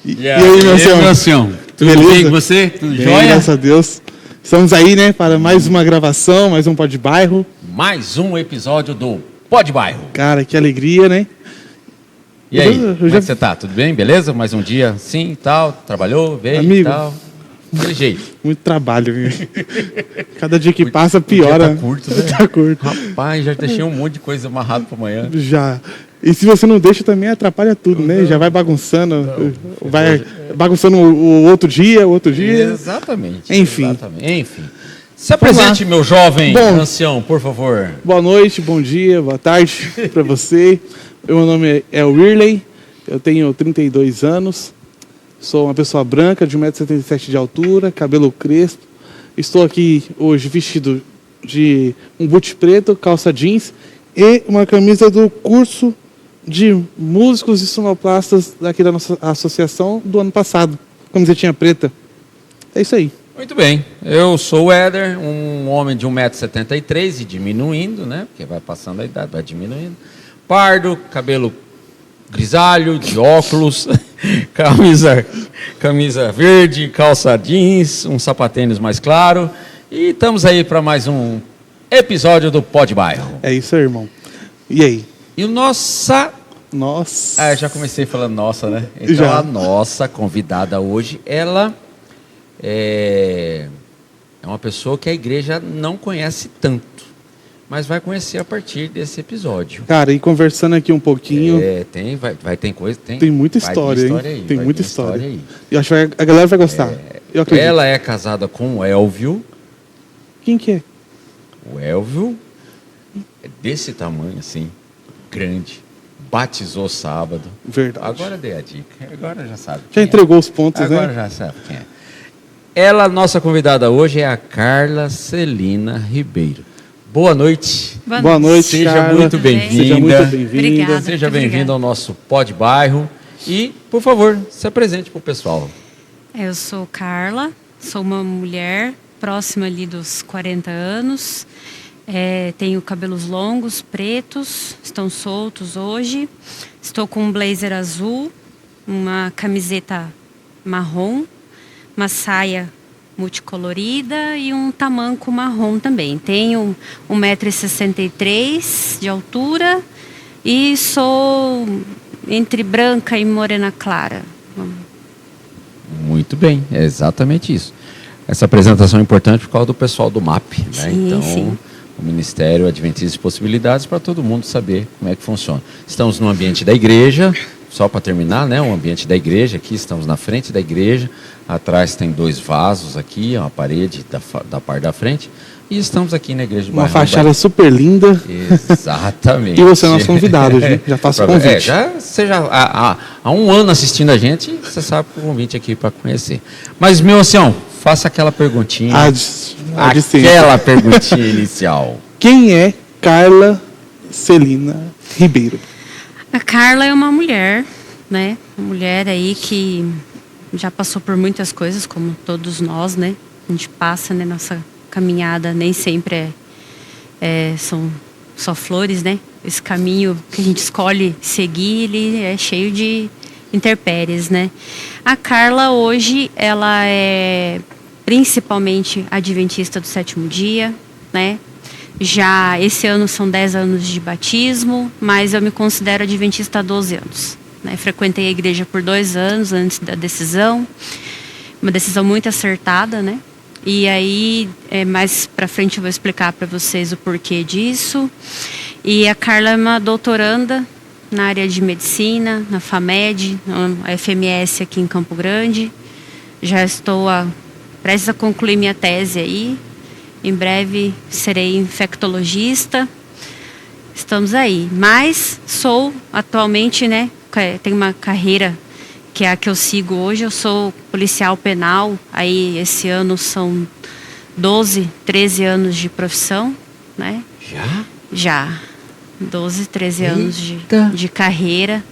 E aí, meu senhor? Tudo Beleza? bem com você? Tudo Bem, jóia? graças a Deus. Estamos aí, né, para mais uma gravação, mais um Pó de Bairro. Mais um episódio do Pó de Bairro. Cara, que alegria, né? E aí, como é que você tá? Tudo bem? Beleza? Mais um dia sim e tal? Trabalhou, veio e Amigo. tal? Daquele jeito. Muito trabalho, viu? Cada dia que passa, O piora. dia tá curto, né? Tá curto. Rapaz, já deixei um monte de coisa amarrado para amanhã. Já. E se você não deixa, também atrapalha tudo, né? Já vai bagunçando. Vai bagunçando o outro dia. Exatamente. Enfim. Enfim. Se apresente, meu jovem ancião, por favor. Boa noite, bom dia, boa tarde para você. Meu nome é Wirley, eu tenho 32 anos, sou uma pessoa branca de 1,77 m de altura, cabelo crespo. Estou aqui hoje vestido de um boot preto, calça jeans e uma camisa do curso de músicos e sonoplastas daqui da nossa associação do ano passado, camisetinha preta. É isso aí. Muito bem, eu sou o Éder, um homem de 1,73 m e diminuindo, né? Porque vai passando a idade, vai diminuindo. Pardo, cabelo grisalho, de óculos, camisa verde, calça jeans, um sapatênis mais claro. E estamos aí para mais um episódio do Pó de Bairro. É isso aí, irmão. E aí? E o nossa... Nossa. Ah, eu já comecei falando nossa, né? Então Já. a nossa convidada hoje, ela é uma pessoa que a igreja não conhece tanto, mas vai conhecer a partir desse episódio. Cara, e conversando aqui um pouquinho, Tem coisa, tem muita vai história, ter hein? aí, Tem vai muita ter história. aí. Eu acho que a galera vai gostar. Eu acredito. Ela é casada com o Elvio. Quem que é? O Elvio é desse tamanho, assim, grande. Batizou sábado. Verdade. Agora dei a dica. Agora já sabe. Já quem é. entregou os pontos, Agora né? já sabe quem é. Ela, nossa convidada hoje, é a Carla Celina Ribeiro. Boa noite. Boa noite, Seja Carla. muito bem-vinda. Seja muito bem-vinda. Obrigada. Seja Muito bem-vindo obrigada. ao nosso Pó de Bairro. E, por favor, se apresente para o pessoal. Eu sou Carla, sou uma mulher próxima ali dos 40 anos. Tenho cabelos longos, pretos, estão soltos hoje. Estou com um blazer azul, uma camiseta marrom, uma saia multicolorida e um tamanco marrom também. Tenho 1,63 m de altura e sou entre branca e morena clara. Muito bem, é exatamente isso. Essa apresentação é importante por causa do pessoal do MAP, né? Sim, Então, sim. o Ministério Adventista de Possibilidades, para todo mundo saber como é que funciona. Estamos no ambiente da igreja, só para terminar, né? O ambiente da igreja aqui, estamos na frente da igreja, atrás tem 2 vasos aqui, uma parede da parte da frente, e estamos aqui na igreja do Uma bairro. fachada super linda. Exatamente. E você é nosso convidado, gente. Já faço o convite. Você já há um ano assistindo a gente, você sabe que o convite aqui para conhecer. Mas, meu ancião, faça aquela perguntinha. Aquela perguntinha inicial. Quem é Carla Celina Ribeiro? A Carla é uma mulher, né? Uma mulher aí que já passou por muitas coisas, como todos nós, né? A gente passa, né? Nossa caminhada nem sempre são só flores, né? Esse caminho que a gente escolhe seguir, ele é cheio de intempéries, né? A Carla hoje, ela é principalmente adventista do 7º dia, né? Já esse ano são 10 anos de batismo, mas eu me considero adventista há 12 anos. Né? Frequentei a igreja por 2 anos antes da decisão, uma decisão muito acertada, né? E aí, mais pra frente eu vou explicar para vocês o porquê disso. E a Carla é uma doutoranda na área de medicina, na FAMED, na FMS aqui em Campo Grande. Já estou prestes a concluir minha tese aí. Em breve serei infectologista. Estamos aí. Mas sou atualmente, né? Tenho uma carreira que é a que eu sigo hoje. Eu sou policial penal. Aí esse ano são 12, 13 anos de profissão, né? Já. 12, 13 anos de carreira.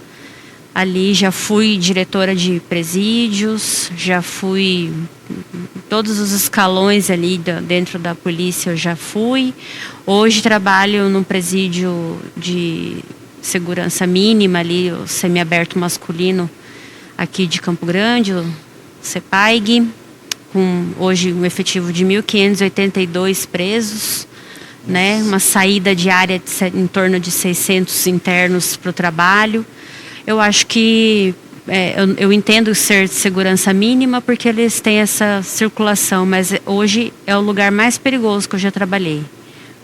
Ali já fui diretora de presídios, já fui todos os escalões ali dentro da polícia eu já fui. Hoje trabalho num presídio de segurança mínima ali, o semiaberto masculino, aqui de Campo Grande, o CEPAIG, com hoje um efetivo de 1.582 presos, né? Uma saída diária em torno de 600 internos para o trabalho. Eu acho que eu entendo ser de segurança mínima porque eles têm essa circulação, mas hoje é o lugar mais perigoso que eu já trabalhei.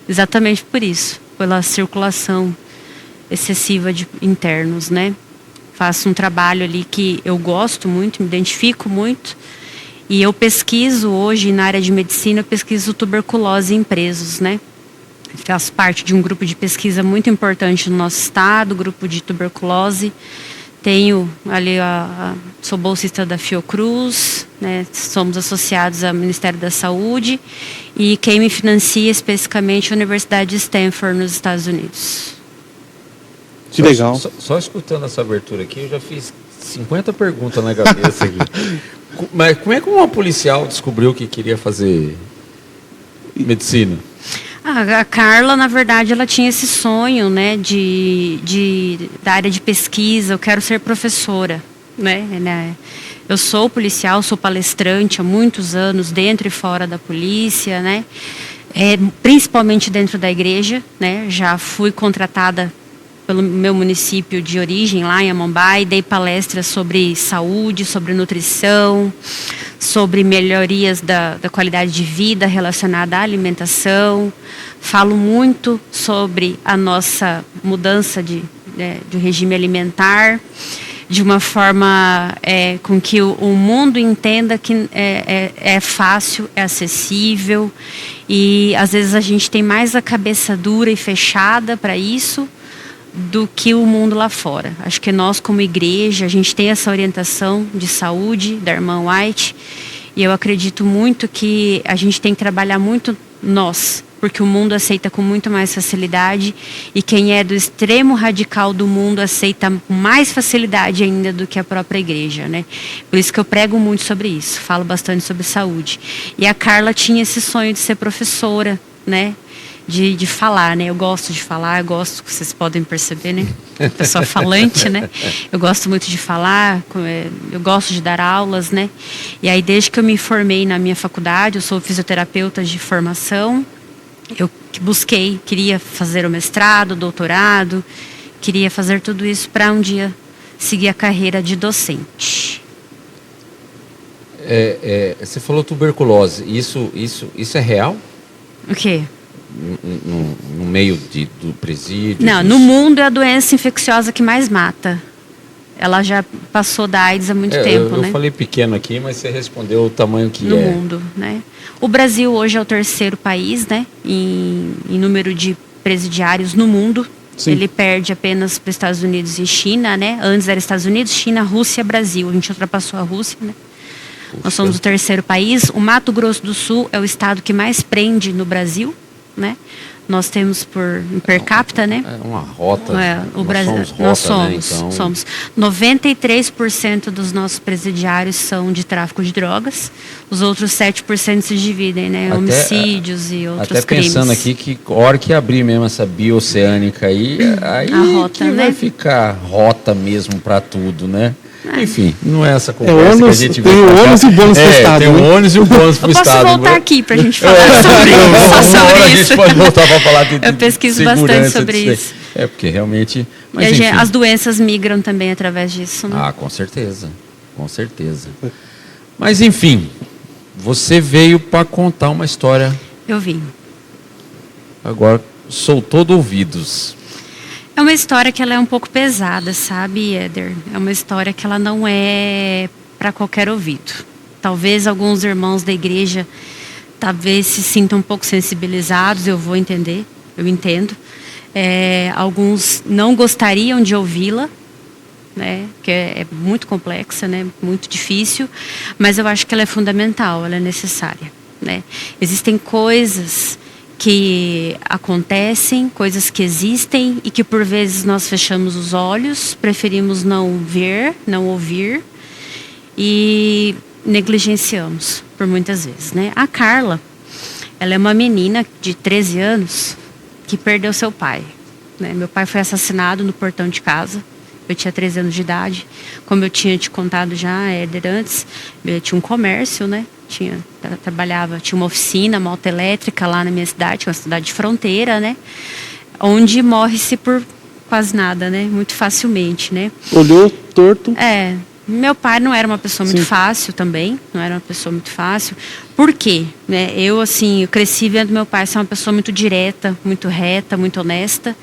Exatamente por isso, pela circulação excessiva de internos, né? Faço um trabalho ali que eu gosto muito, me identifico muito. E eu pesquiso hoje na área de medicina, eu pesquiso tuberculose em presos, né? Faço parte de um grupo de pesquisa muito importante no nosso estado, grupo de tuberculose. Tenho ali, sou bolsista da Fiocruz, né? Somos associados ao Ministério da Saúde e quem me financia especificamente é a Universidade de Stanford, nos Estados Unidos. Que legal. Só escutando essa abertura aqui, eu já fiz 50 perguntas na cabeça aqui. Mas como é que uma policial descobriu que queria fazer medicina? A Carla, na verdade, ela tinha esse sonho, né, da área de pesquisa. Eu quero ser professora, né? Eu sou policial, sou palestrante há muitos anos, dentro e fora da polícia, né? Principalmente dentro da igreja, né? Já fui contratada pelo meu município de origem, lá em Amambai, dei palestras sobre saúde, sobre nutrição, sobre melhorias da qualidade de vida relacionada à alimentação. Falo muito sobre a nossa mudança de regime alimentar, de uma forma com que o mundo entenda que é fácil, é acessível, e às vezes a gente tem mais a cabeça dura e fechada para isso do que o mundo lá fora. Acho que nós, como igreja, a gente tem essa orientação de saúde da irmã White, e eu acredito muito que a gente tem que trabalhar muito nós, porque o mundo aceita com muito mais facilidade, e quem é do extremo radical do mundo aceita com mais facilidade ainda do que a própria igreja, né? Por isso que eu prego muito sobre isso, falo bastante sobre saúde. E a Carla tinha esse sonho de ser professora, né? De falar, né? Eu gosto de falar, eu gosto, vocês podem perceber, né? Pessoa falante, né? Eu gosto muito de falar, eu gosto de dar aulas, né? E aí, desde que eu me formei na minha faculdade, eu sou fisioterapeuta de formação, eu queria fazer o mestrado, o doutorado, queria fazer tudo isso para um dia seguir a carreira de docente. Você falou tuberculose, isso é real? O quê? No meio do presídio? Não, no mundo é a doença infecciosa que mais mata. Ela já passou da AIDS há muito tempo, né? Eu falei pequeno aqui, mas você respondeu o tamanho que no mundo, né? O Brasil hoje é o terceiro país, né? Em número de presidiários no mundo. Sim. Ele perde apenas para os Estados Unidos e China, né? Antes era Estados Unidos, China, Rússia, Brasil. A gente ultrapassou a Rússia, né? Puxa. Nós somos o terceiro país. O Mato Grosso do Sul é o estado que mais prende no Brasil, né? Nós temos per capita, né? É uma rota. O Brasil, nós somos, né? Então... somos 93% dos nossos presidiários são de tráfico de drogas. Os outros 7% se dividem, né? Homicídios e outros crimes. Até pensando aqui que a hora que abrir mesmo essa bioceânica aí a rota, que né? vai ficar rota mesmo para tudo, né? Enfim, não é essa conversa que a gente vê. Tem o ônus e o bônus para o Estado. Tem o ônus e o bônus para o Estado. Eu posso voltar aqui para a gente falar sobre isso. A gente pode voltar para falar de eu pesquiso bastante sobre isso. Porque realmente... Mas, as doenças migram também através disso, né? Ah, com certeza. Com certeza. Mas, enfim, você veio para contar uma história. Eu vim. Agora, soltou de ouvidos. É uma história que ela é um pouco pesada, sabe, Éder? É uma história que ela não é para qualquer ouvido. Talvez alguns irmãos da igreja talvez se sintam um pouco sensibilizados, eu vou entender, eu entendo. Alguns não gostariam de ouvi-la, né? Que é muito complexa, né? Muito difícil, mas eu acho que ela é fundamental, ela é necessária, né? Existem coisas que acontecem, coisas que existem e que por vezes nós fechamos os olhos, preferimos não ver, não ouvir e negligenciamos por muitas vezes, né? A Carla, ela é uma menina de 13 anos que perdeu seu pai, né? Meu pai foi assassinado no portão de casa. Eu tinha 13 anos de idade. Como eu tinha te contado já, Éder, antes, eu tinha um comércio, né? Tinha uma oficina, uma autoelétrica lá na minha cidade, uma cidade de fronteira, né? Onde morre-se por quase nada, né? Muito facilmente, né? Olhou torto. Meu pai não era uma pessoa muito fácil também, não era uma pessoa muito fácil. Por quê? Né? Eu cresci vendo meu pai ser uma pessoa muito direta, muito reta, muito honesta.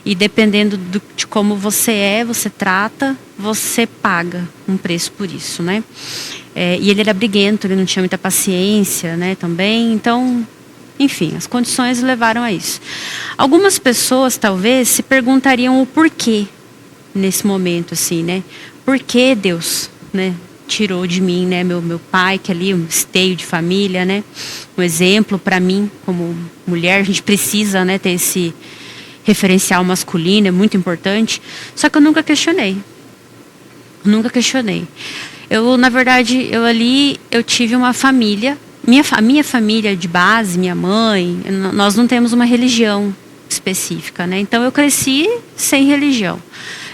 E dependendo de como você trata, você paga um preço por isso, né? E ele era briguento, ele não tinha muita paciência, né, também. Então, enfim, as condições levaram a isso. Algumas pessoas, talvez, se perguntariam o porquê nesse momento, assim, né? Por que Deus, né, tirou de mim, né, meu pai, que ali um esteio de família, né? Um exemplo para mim, como mulher, a gente precisa, né, ter esse referencial masculino, é muito importante. Só que eu nunca questionei. Na verdade, eu tive uma família, minha família de base, minha mãe, nós não temos uma religião específica, né? Então eu cresci sem religião.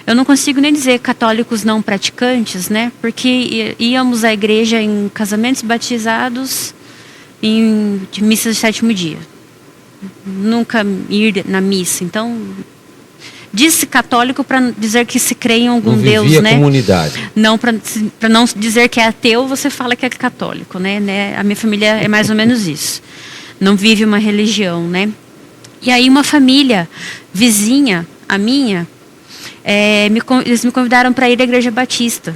Eu não consigo nem dizer católicos não praticantes, né? Porque íamos à igreja em casamentos batizados, de missas de sétimo dia. Nunca ir na missa. Então, disse católico para dizer que se crê em algum Deus, né? Comunidade. Não para não dizer que é ateu, você fala que é católico, né? A minha família é mais ou menos isso. Não vive uma religião, né? E aí uma família vizinha, a minha, eles me convidaram para ir à Igreja Batista.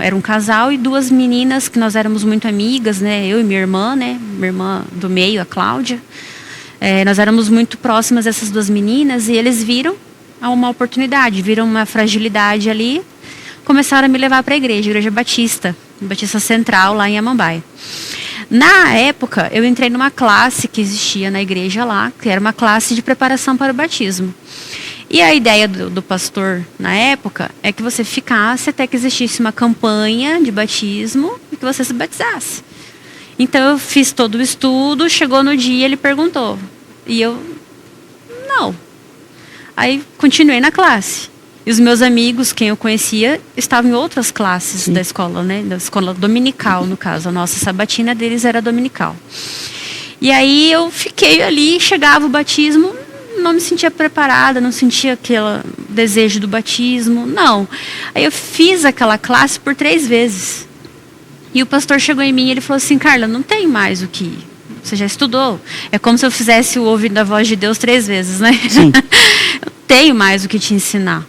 Era um casal e duas meninas que nós éramos muito amigas, né? Eu e minha irmã, né? Minha irmã do meio, a Cláudia. Nós éramos muito próximas dessas duas meninas e eles viram uma oportunidade, viram uma fragilidade ali, começaram a me levar para a Igreja Batista Central, lá em Amambai. Na época, eu entrei numa classe que existia na igreja lá, que era uma classe de preparação para o batismo. E a ideia do pastor, na época, é que você ficasse até que existisse uma campanha de batismo e que você se batizasse. Então, eu fiz todo o estudo, chegou no dia, ele perguntou. E eu, não. Aí, continuei na classe. E os meus amigos, quem eu conhecia, estavam em outras classes da escola, né? Da escola dominical, no caso. A nossa sabatina deles era dominical. E aí, eu fiquei ali, chegava o batismo, não me sentia preparada, não sentia aquele desejo do batismo, não. Aí eu fiz aquela classe por 3 vezes. E o pastor chegou em mim e ele falou assim, Carla, não tem mais o que... Você já estudou. É como se eu fizesse o ouvido da voz de Deus 3 vezes, né? Sim. Eu tenho mais o que te ensinar.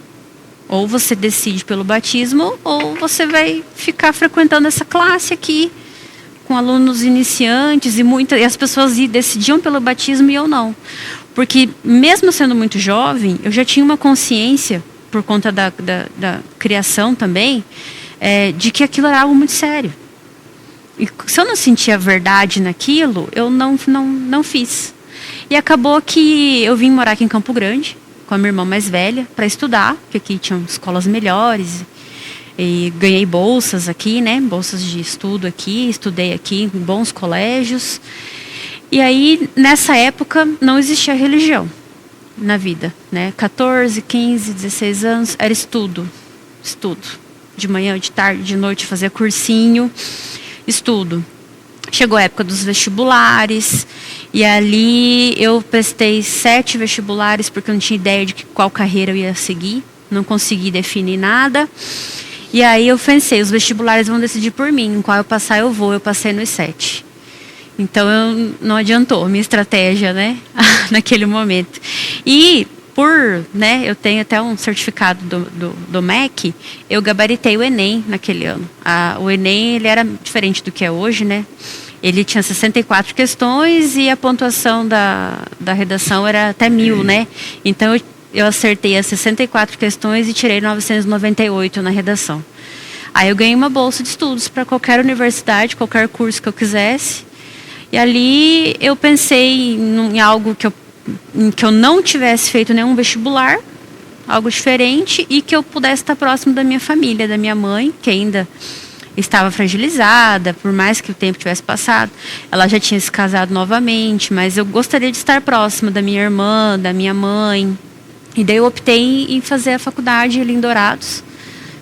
Ou você decide pelo batismo, ou você vai ficar frequentando essa classe aqui, com alunos iniciantes, e as pessoas decidiam pelo batismo e eu não. Porque, mesmo sendo muito jovem, eu já tinha uma consciência, por conta da criação também, de que aquilo era algo muito sério. E se eu não sentia verdade naquilo, eu não fiz. E acabou que eu vim morar aqui em Campo Grande, com a minha irmã mais velha, para estudar, porque aqui tinham escolas melhores. E ganhei bolsas aqui, né? Bolsas de estudo aqui, estudei aqui em bons colégios. E aí, nessa época, não existia religião na vida, né? 14, 15, 16 anos, era estudo. De manhã, de tarde, de noite, fazia cursinho, estudo. Chegou a época dos vestibulares, e ali eu prestei 7 vestibulares, porque eu não tinha ideia de qual carreira eu ia seguir, não consegui definir nada. E aí eu pensei, os vestibulares vão decidir por mim, em qual eu passar eu vou, eu passei nos 7. Então, não adiantou a minha estratégia, né, naquele momento. E, né, eu tenho até um certificado do MEC, eu gabaritei o Enem naquele ano. O Enem, ele era diferente do que é hoje, né? Ele tinha 64 questões e a pontuação da redação era até 1000, né? Então, eu acertei as 64 questões e tirei 998 na redação. Aí eu ganhei uma bolsa de estudos para qualquer universidade, qualquer curso que eu quisesse. E ali eu pensei em algo em que eu não tivesse feito nenhum vestibular, algo diferente, e que eu pudesse estar próximo da minha família, da minha mãe, que ainda estava fragilizada, por mais que o tempo tivesse passado. Ela já tinha se casado novamente, mas eu gostaria de estar próxima da minha irmã, da minha mãe, E daí eu optei em fazer a faculdade ali em Dourados,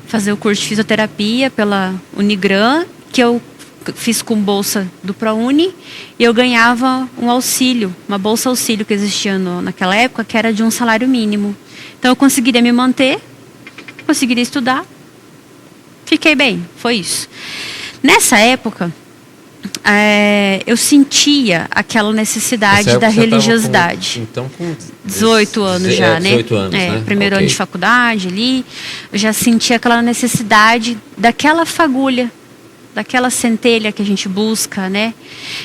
fazer o curso de fisioterapia pela Unigran, que eu fiz com bolsa do ProUni, e eu ganhava um auxílio, uma bolsa auxílio que existia naquela época, que era de um salário mínimo. Então eu conseguiria me manter, conseguiria estudar, fiquei bem, foi isso. Nessa época, eu sentia aquela necessidade da religiosidade. Com 18 anos já, né? 18 anos, né? Primeiro Ok. ano de faculdade ali, eu já sentia aquela necessidade daquela fagulha, daquela centelha que a gente busca, né?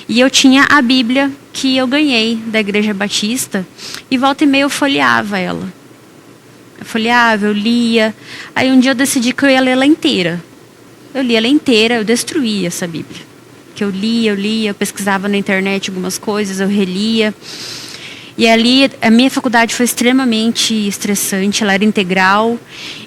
E eu tinha a Bíblia que eu ganhei da Igreja Batista e volta e meia eu folheava ela. Eu folheava, eu lia. Aí um dia eu decidi que eu ia ler ela inteira. Eu li ela inteira, eu destruí essa Bíblia. Que eu lia, eu pesquisava na internet algumas coisas, eu relia. E ali, a minha faculdade foi extremamente estressante, ela era integral.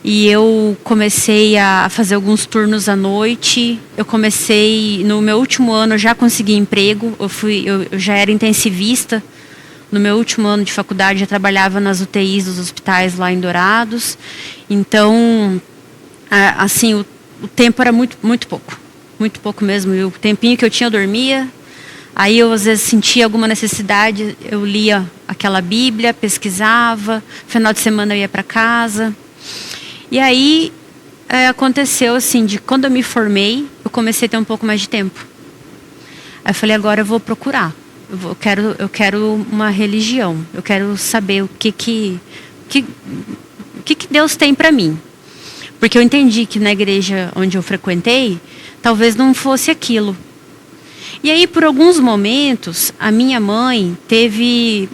E eu comecei a fazer alguns turnos à noite. Eu comecei, no meu último ano, eu já consegui emprego. Eu já era intensivista. No meu último ano de faculdade, já trabalhava nas UTIs dos hospitais lá em Dourados. Então, assim, o tempo era muito, muito pouco. Muito pouco mesmo. E o tempinho que eu tinha, eu dormia. Aí eu, às vezes, sentia alguma necessidade, eu lia aquela Bíblia, pesquisava. Final de semana eu ia para casa. E aí, aconteceu assim, de quando eu me formei, eu comecei a ter um pouco mais de tempo. Aí eu falei, agora eu vou procurar. Eu quero uma religião. Eu quero saber o que Deus tem para mim. Porque eu entendi que na igreja onde eu frequentei, talvez não fosse aquilo. E aí, por alguns momentos, a minha mãe teve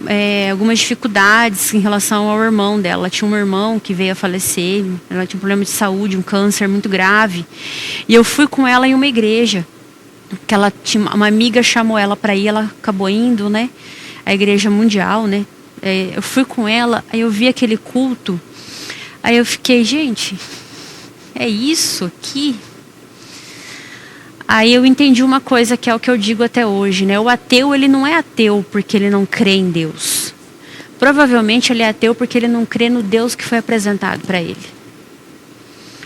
algumas dificuldades em relação ao irmão dela. Ela tinha um irmão que veio a falecer, ela tinha um problema de saúde, um câncer muito grave. E eu fui com ela em uma igreja, que ela tinha, uma amiga chamou ela para ir, ela acabou indo, né? A igreja mundial, né? Eu fui com ela, aí eu vi aquele culto, aí eu fiquei, gente, é isso aqui? Aí eu entendi uma coisa que é o que eu digo até hoje, né? O ateu, ele não é ateu porque ele não crê em Deus. Provavelmente ele é ateu porque ele não crê no Deus que foi apresentado para ele.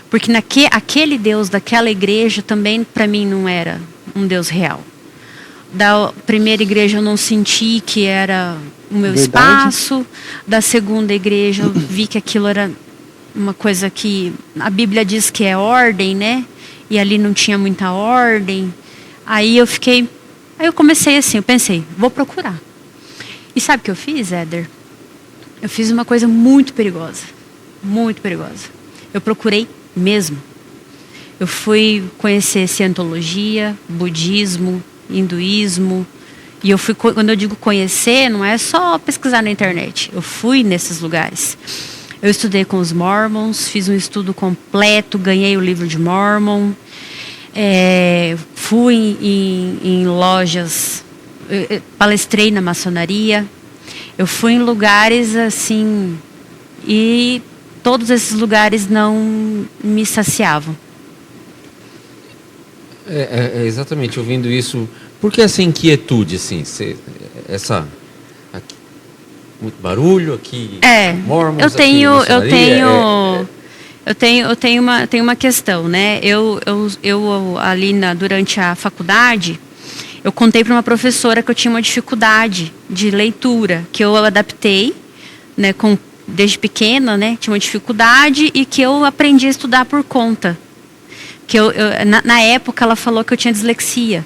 Porque aquele Deus daquela igreja também para mim não era um Deus real. Da primeira igreja eu não senti que era o meu espaço. Da segunda igreja eu vi que aquilo era uma coisa que a Bíblia diz que é ordem, né? E ali não tinha muita ordem. Aí eu comecei assim, eu pensei, vou procurar. E sabe o que eu fiz, Éder? Eu fiz uma coisa muito perigosa. Muito perigosa. Eu procurei mesmo. Eu fui conhecer cientologia, budismo, hinduísmo. E eu fui, quando eu digo conhecer, não é só pesquisar na internet. Eu fui nesses lugares. Eu estudei com os Mormons, fiz um estudo completo, ganhei o livro de Mormon. Fui em lojas, palestrei na maçonaria. Eu fui em lugares assim, e todos esses lugares não me saciavam. Exatamente, ouvindo isso, por que essa inquietude, assim, aqui, muito barulho aqui, Mormons, eu tenho uma questão, né? Eu ali durante a faculdade, eu contei para uma professora que eu tinha uma dificuldade de leitura, que eu adaptei, né, desde pequena, né, tinha uma dificuldade e que eu aprendi a estudar por conta. Na época ela falou que eu tinha dislexia,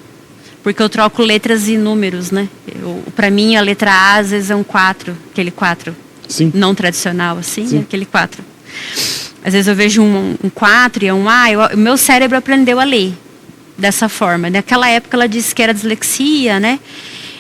porque eu troco letras e números, né? Para mim a letra A às vezes é um 4, aquele 4 Sim. não tradicional assim, Sim. aquele 4. Às vezes eu vejo um 4 e é um A, o meu cérebro aprendeu a ler dessa forma. Naquela época ela disse que era dislexia, né?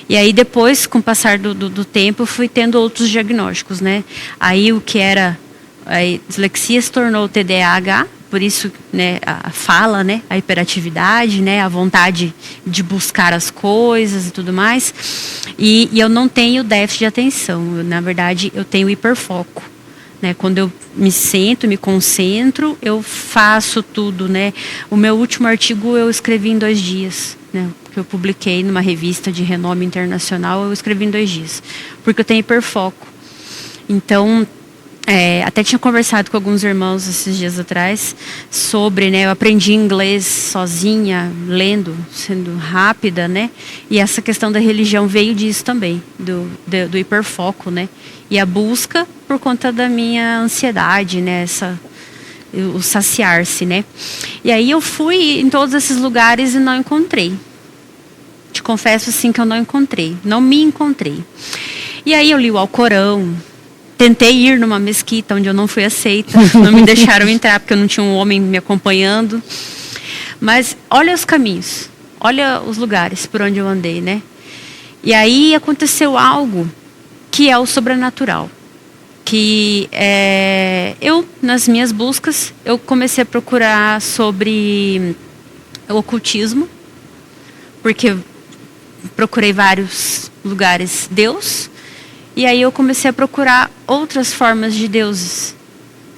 E aí depois, com o passar do tempo, eu fui tendo outros diagnósticos, né? Aí o que era a dislexia se tornou TDAH, por isso, né, a fala, né, a hiperatividade, né, a vontade de buscar as coisas e tudo mais. E eu não tenho déficit de atenção, na verdade eu tenho hiperfoco. Né? Quando eu me sento, me concentro, eu faço tudo, né? O meu último artigo eu escrevi em 2 dias, né? Que eu publiquei numa revista de renome internacional, eu escrevi em 2 dias, porque eu tenho hiperfoco. Então, Até tinha conversado com alguns irmãos esses dias atrás sobre, né? Eu aprendi inglês sozinha, lendo, sendo rápida, né? E essa questão da religião veio disso também, do hiperfoco, né? E a busca por conta da minha ansiedade, né? O saciar-se, né? E aí eu fui em todos esses lugares e não encontrei. Te confesso assim que eu não encontrei, não me encontrei. E aí eu li o Alcorão. Tentei ir numa mesquita onde eu não fui aceita, não me deixaram entrar porque eu não tinha um homem me acompanhando. Mas olha os caminhos, olha os lugares por onde eu andei, né? E aí aconteceu algo que é o sobrenatural. Que eu, nas minhas buscas, eu comecei a procurar sobre o ocultismo, porque procurei vários lugares Deus. E aí eu comecei a procurar outras formas de deuses,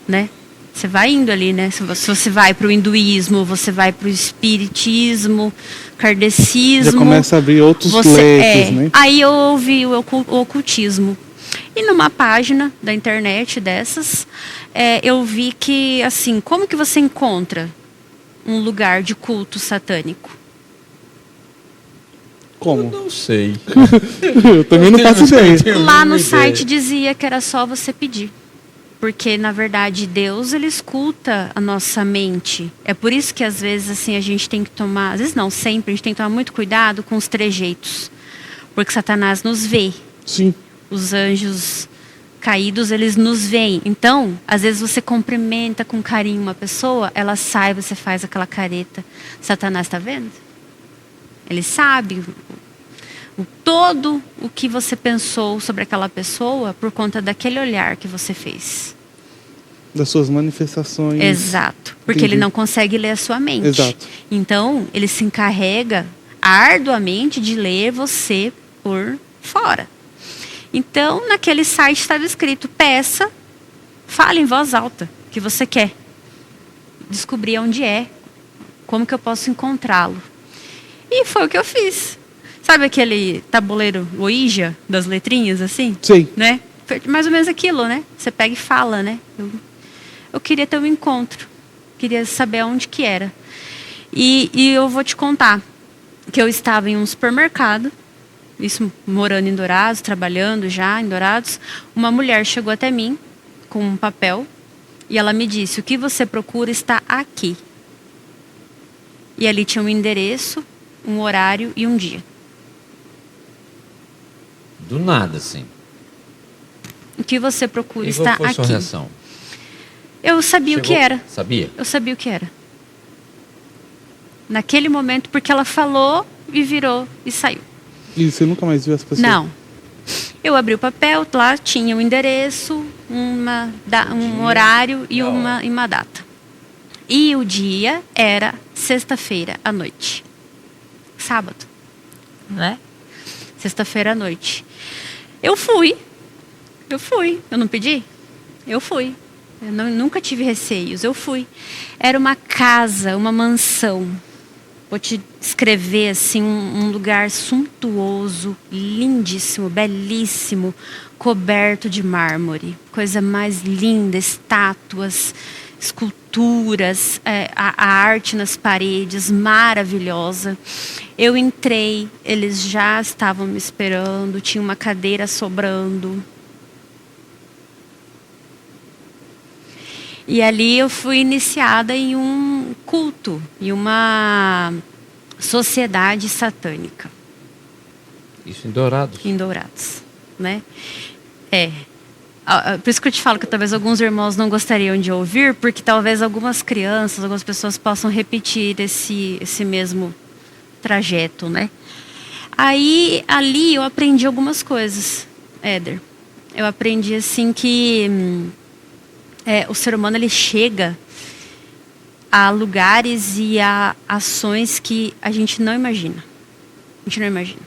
né? Você vai indo ali, né? Se você vai para o hinduísmo, você vai para o espiritismo, kardecismo. Já começa a abrir outros leques, né? Aí eu ouvi o ocultismo. E numa página da internet dessas, eu vi que, assim, como que você encontra um lugar de culto satânico? Como? Eu não sei. Eu também não faço ideia. Lá no site dizia que era só você pedir. Porque, na verdade, Deus, ele escuta a nossa mente. É por isso que, às vezes, assim, a gente tem que tomar... Às vezes não, sempre. A gente tem que tomar muito cuidado com os trejeitos. Porque Satanás nos vê. Sim. Os anjos caídos, eles nos veem. Então, às vezes você cumprimenta com carinho uma pessoa, ela sai, você faz aquela careta. Satanás está vendo? Ele sabe todo o que você pensou sobre aquela pessoa por conta daquele olhar que você fez. Das suas manifestações. Exato. Porque Entendi. ele não consegue ler a sua mente. Exato. Então, ele se encarrega arduamente de ler você por fora. Então, naquele site estava escrito: peça, fale em voz alta o que você quer. Descobrir onde é, como que eu posso encontrá-lo. E foi o que eu fiz. Sabe aquele tabuleiro Ouija, das letrinhas, assim? Sim. Né? Foi mais ou menos aquilo, né? Você pega e fala, né? Eu queria ter um encontro. Queria saber onde que era. E eu vou te contar que eu estava em um supermercado, isso morando em Dourados, trabalhando já em Dourados. Uma mulher chegou até mim com um papel e ela me disse: o que você procura está aqui. E ali tinha um endereço, um horário e um dia. Do nada, assim. O que você procura E está qual foi a sua aqui. reação? Eu sabia o que era. Sabia? Eu sabia o que era. Naquele momento, porque ela falou e virou e saiu. E você nunca mais viu essa pessoa? Não. Eu abri o papel, lá tinha um endereço, um horário e uma data. E o dia era sexta-feira à noite. Sábado, né? Sexta-feira à noite. Eu fui. Eu não pedi? Eu fui. Eu nunca tive receios, eu fui. Era uma casa, uma mansão. Vou te escrever assim, um lugar suntuoso, lindíssimo, belíssimo, coberto de mármore. Coisa mais linda, estátuas, esculturas, a arte nas paredes, maravilhosa. Eu entrei, eles já estavam me esperando, tinha uma cadeira sobrando. E ali eu fui iniciada em um culto, em uma sociedade satânica. Isso em Dourados. Em Dourados, né? Por isso que eu te falo que talvez alguns irmãos não gostariam de ouvir, porque talvez algumas crianças, algumas pessoas possam repetir esse mesmo trajeto, né? Aí, ali eu aprendi algumas coisas, Éder. Eu aprendi assim que o ser humano, ele chega a lugares e a ações que a gente não imagina. A gente não imagina.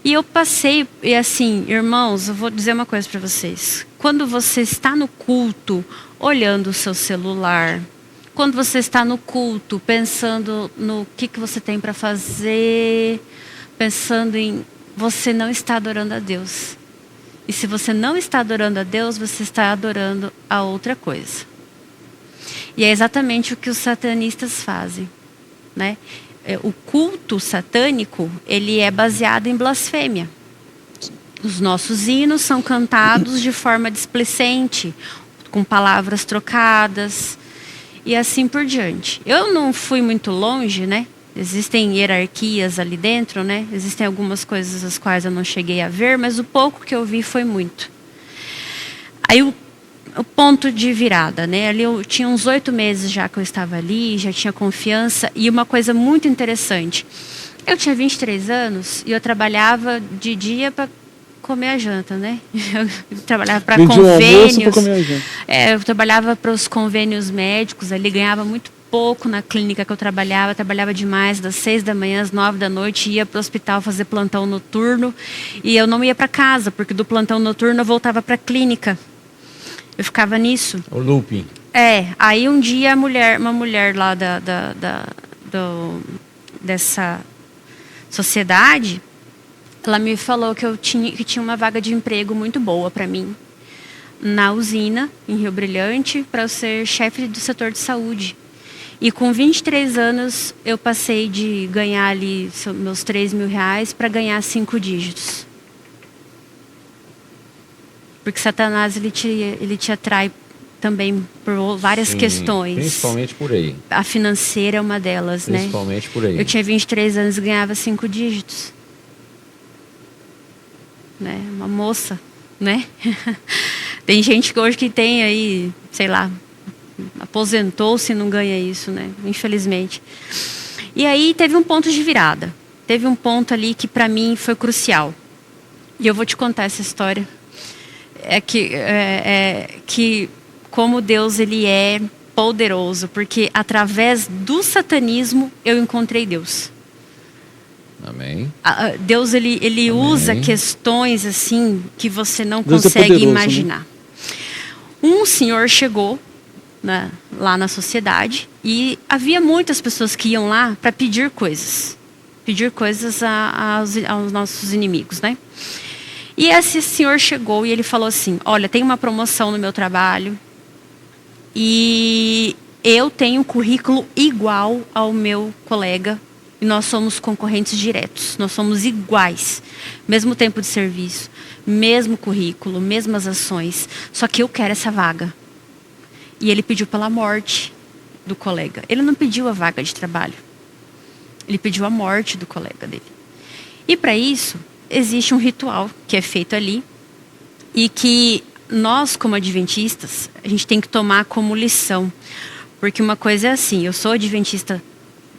E eu passei, e assim, irmãos, eu vou dizer uma coisa para vocês. Quando você está no culto, olhando o seu celular, quando você está no culto, pensando no que você tem para fazer, pensando em... Você não está adorando a Deus. E se você não está adorando a Deus, você está adorando a outra coisa. E é exatamente o que os satanistas fazem, né? O culto satânico, ele é baseado em blasfêmia. Os nossos hinos são cantados de forma displicente, com palavras trocadas e assim por diante. Eu não fui muito longe, né? Existem hierarquias ali dentro, né? Existem algumas coisas as quais eu não cheguei a ver, mas o pouco que eu vi foi muito. Aí o ponto de virada, né? Ali eu tinha uns 8 meses já que eu estava ali, já tinha confiança. E uma coisa muito interessante, eu tinha 23 anos e eu trabalhava de dia para comer a janta, né? Eu trabalhava para convênios. Pra comer a janta. Eu trabalhava para os convênios médicos, ali ganhava muito pouco na clínica que eu trabalhava demais, das 6 da manhã às 9 da noite, ia para o hospital fazer plantão noturno e eu não ia para casa, porque do plantão noturno eu voltava para a clínica. Eu ficava nisso. O looping. Aí um dia uma mulher lá dessa sociedade, ela me falou que tinha uma vaga de emprego muito boa para mim na usina, em Rio Brilhante, para eu ser chefe do setor de saúde. E com 23 anos, eu passei de ganhar ali meus 3 mil reais para ganhar 5 dígitos. Porque Satanás, ele te atrai também por várias questões. Principalmente por aí. A financeira é uma delas, né? Principalmente por aí. Eu tinha 23 anos e ganhava 5 dígitos. Né? Uma moça, né? Tem gente que hoje que tem aí, sei lá, aposentou-se e não ganha isso, né? Infelizmente. E aí teve um ponto de virada. Teve um ponto ali que para mim foi crucial. E eu vou te contar essa história. Que como Deus, ele é poderoso, porque através do satanismo eu encontrei Deus. Amém. Deus, ele Amém. usa questões assim que você não Deus consegue poderoso, imaginar. Né? Um senhor chegou lá na sociedade e havia muitas pessoas que iam lá para pedir coisas aos nossos inimigos, né? E esse senhor chegou e ele falou assim: olha, tem uma promoção no meu trabalho e eu tenho um currículo igual ao meu colega e nós somos concorrentes diretos, nós somos iguais, mesmo tempo de serviço, mesmo currículo, mesmas ações, só que eu quero essa vaga. E ele pediu pela morte do colega. Ele não pediu a vaga de trabalho, ele pediu a morte do colega dele. E para isso existe um ritual que é feito ali e que nós, como adventistas, a gente tem que tomar como lição. Porque uma coisa é assim, eu sou adventista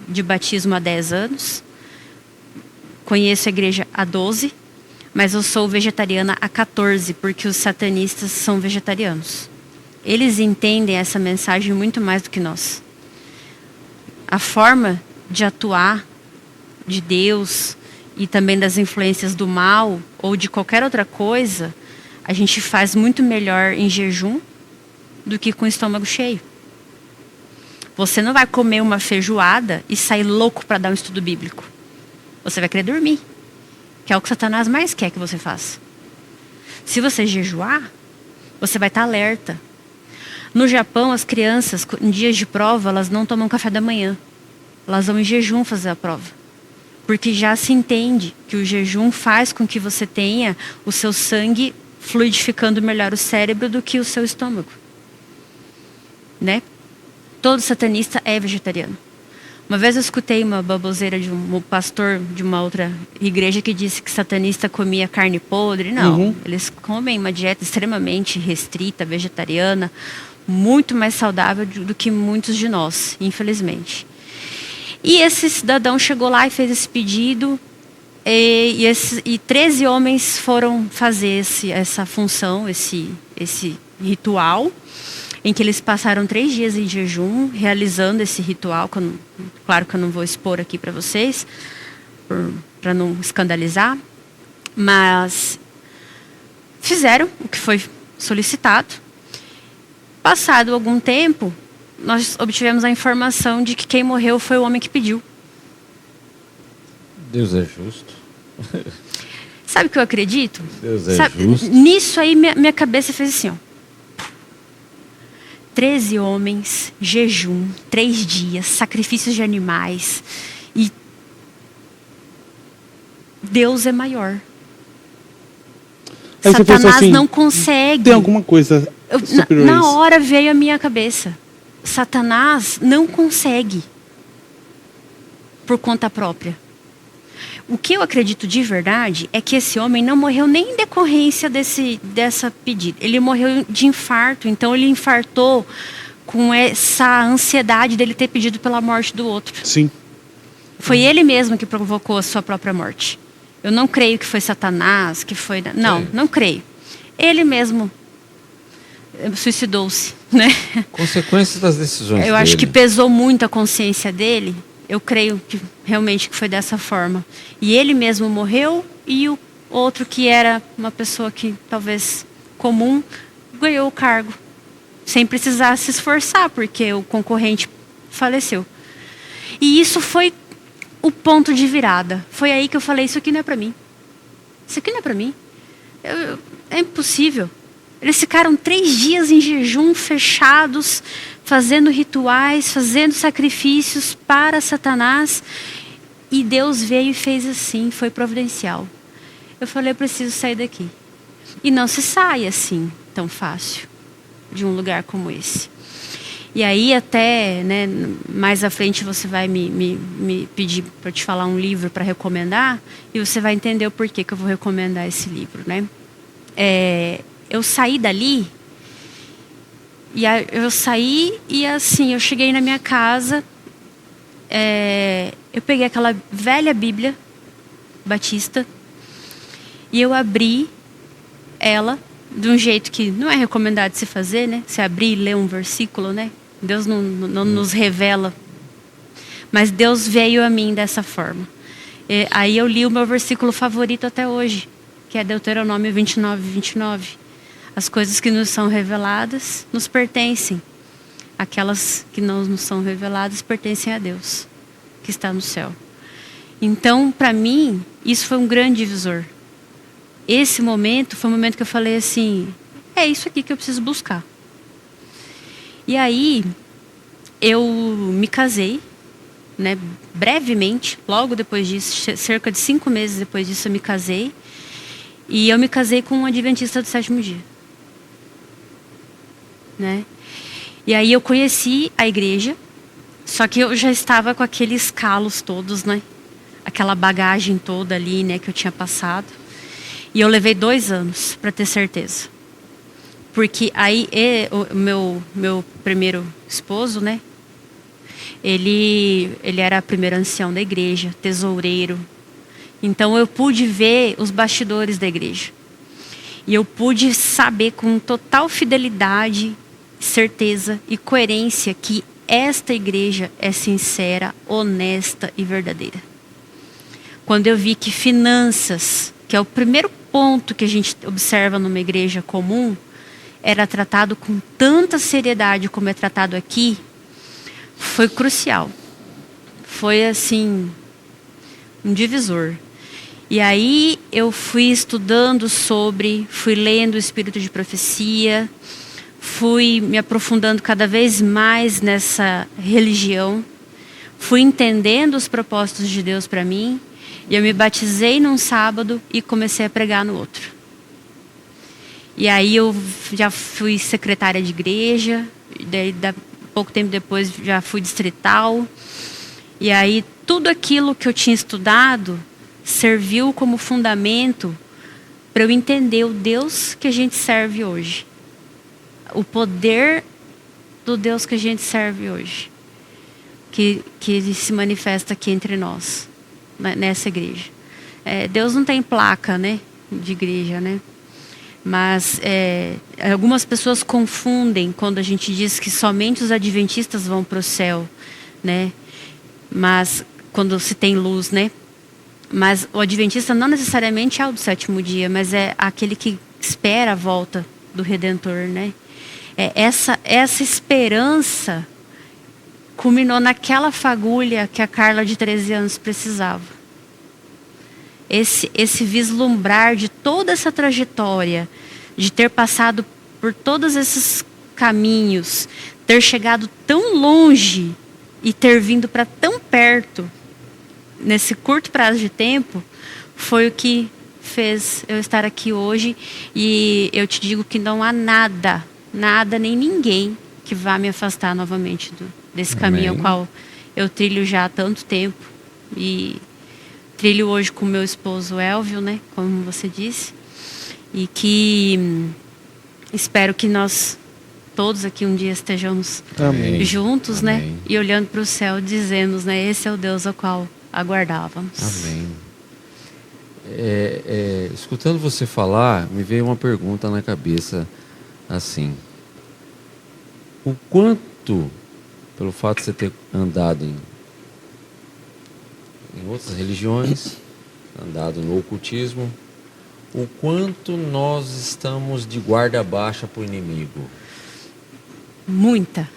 de batismo há 10 anos, conheço a igreja há 12, mas eu sou vegetariana há 14, porque os satanistas são vegetarianos. Eles entendem essa mensagem muito mais do que nós. A forma de atuar de Deus e também das influências do mal ou de qualquer outra coisa, a gente faz muito melhor em jejum do que com o estômago cheio. Você não vai comer uma feijoada e sair louco para dar um estudo bíblico. Você vai querer dormir, que é o que Satanás mais quer que você faça. Se você jejuar, você vai estar alerta. No Japão, as crianças, em dias de prova, elas não tomam café da manhã. Elas vão em jejum fazer a prova. Porque já se entende que o jejum faz com que você tenha o seu sangue fluidificando melhor o cérebro do que o seu estômago. Né? Todo satanista é vegetariano. Uma vez eu escutei uma baboseira de um pastor de uma outra igreja que disse que satanista comia carne podre. Não, eles comem uma dieta extremamente restrita, vegetariana, muito mais saudável do que muitos de nós, infelizmente. E esse cidadão chegou lá e fez esse pedido e 13 homens foram fazer essa função, esse ritual, em que eles passaram 3 dias em jejum, realizando esse ritual. Claro que eu não vou expor aqui para vocês, para não escandalizar, mas fizeram o que foi solicitado. Passado algum tempo, nós obtivemos a informação de que quem morreu foi o homem que pediu. Deus é justo. Sabe o que eu acredito? Deus é justo. Nisso aí minha cabeça fez assim, ó. 13 homens, jejum, 3 dias, sacrifícios de animais. E Deus é maior. Aí você Satanás pensou assim, não consegue. Tem alguma coisa superior a Na isso. hora veio a minha cabeça. Satanás não consegue por conta própria. O que eu acredito de verdade é que esse homem não morreu nem em decorrência dessa pedida. Ele morreu de infarto, então ele infartou com essa ansiedade dele ter pedido pela morte do outro. Sim. Foi ele mesmo que provocou a sua própria morte. Eu não creio que foi Satanás, que foi... Não, não creio. Ele mesmo suicidou-se, né? Consequências das decisões Eu acho que dele. pesou muito a consciência dele. Eu creio que realmente que foi dessa forma. E ele mesmo morreu e o outro que era uma pessoa que talvez comum ganhou o cargo sem precisar se esforçar porque o concorrente faleceu. E isso foi o ponto de virada. Foi aí que eu falei, isso aqui não é para mim. Isso aqui não é para mim. É impossível. Eles ficaram 3 dias em jejum, fechados, fazendo rituais, fazendo sacrifícios para Satanás. E Deus veio e fez assim, foi providencial. Eu falei, eu preciso sair daqui. E não se sai assim, tão fácil, de um lugar como esse. E aí até, né, mais à frente você vai me pedir para te falar um livro para recomendar. E você vai entender o porquê que eu vou recomendar esse livro, né? Eu saí dali, eu saí e assim, eu cheguei na minha casa, eu peguei aquela velha Bíblia Batista e eu abri ela de um jeito que não é recomendado se fazer, né? Você abrir e ler um versículo, né? Deus não nos revela, mas Deus veio a mim dessa forma. Aí eu li o meu versículo favorito até hoje, que é Deuteronômio 29:29. As coisas que nos são reveladas nos pertencem. Aquelas que não nos são reveladas pertencem a Deus, que está no céu. Então, para mim, isso foi um grande divisor. Esse momento foi o momento que eu falei assim, é isso aqui que eu preciso buscar. E aí, eu me casei, né, brevemente, logo depois disso, cerca de 5 meses depois disso eu me casei. E eu me casei com um adventista do 7º dia. Né? E aí eu conheci a igreja, só que eu já estava com aqueles calos todos, né? Aquela bagagem toda ali, né, que eu tinha passado. E eu levei 2 anos para ter certeza. Porque aí o meu primeiro esposo, né? Ele era a primeira ancião da igreja, tesoureiro. Então eu pude ver os bastidores da igreja. E eu pude saber com total fidelidade, certeza e coerência que esta igreja é sincera, honesta e verdadeira. Quando eu vi que finanças, que é o primeiro ponto que a gente observa numa igreja comum, era tratado com tanta seriedade como é tratado aqui, foi crucial. Foi assim, um divisor. E aí eu fui estudando fui lendo o espírito de profecia, fui me aprofundando cada vez mais nessa religião, fui entendendo os propósitos de Deus para mim, e eu me batizei num sábado e comecei a pregar no outro. E aí eu já fui secretária de igreja, daí pouco tempo depois já fui distrital, e aí tudo aquilo que eu tinha estudado serviu como fundamento para eu entender o Deus que a gente serve hoje. O poder do Deus que a gente serve hoje. Que se manifesta aqui entre nós, nessa igreja. Deus não tem placa, né, de igreja, né? Mas algumas pessoas confundem quando a gente diz que somente os adventistas vão para o céu, né? Mas quando se tem luz, né? Mas o adventista não necessariamente é o do 7º dia, mas é aquele que espera a volta do Redentor, né? Essa esperança culminou naquela fagulha que a Carla de 13 anos precisava. esse vislumbrar de toda essa trajetória, de ter passado por todos esses caminhos, ter chegado tão longe e ter vindo para tão perto, nesse curto prazo de tempo, foi o que fez eu estar aqui hoje. E eu te digo que não há nada nem ninguém que vá me afastar novamente desse caminho ao qual eu trilho já há tanto tempo. E trilho hoje com meu esposo Elvio, né, como você disse. E que espero que nós todos aqui um dia estejamos juntos, Amém. né? E olhando para o céu, dizemos, né? Esse é o Deus ao qual aguardávamos. Amém. Escutando você falar, me veio uma pergunta na cabeça, assim: o quanto, pelo fato de você ter andado em outras religiões, andado no ocultismo, o quanto nós estamos de guarda baixa para o inimigo? Muita,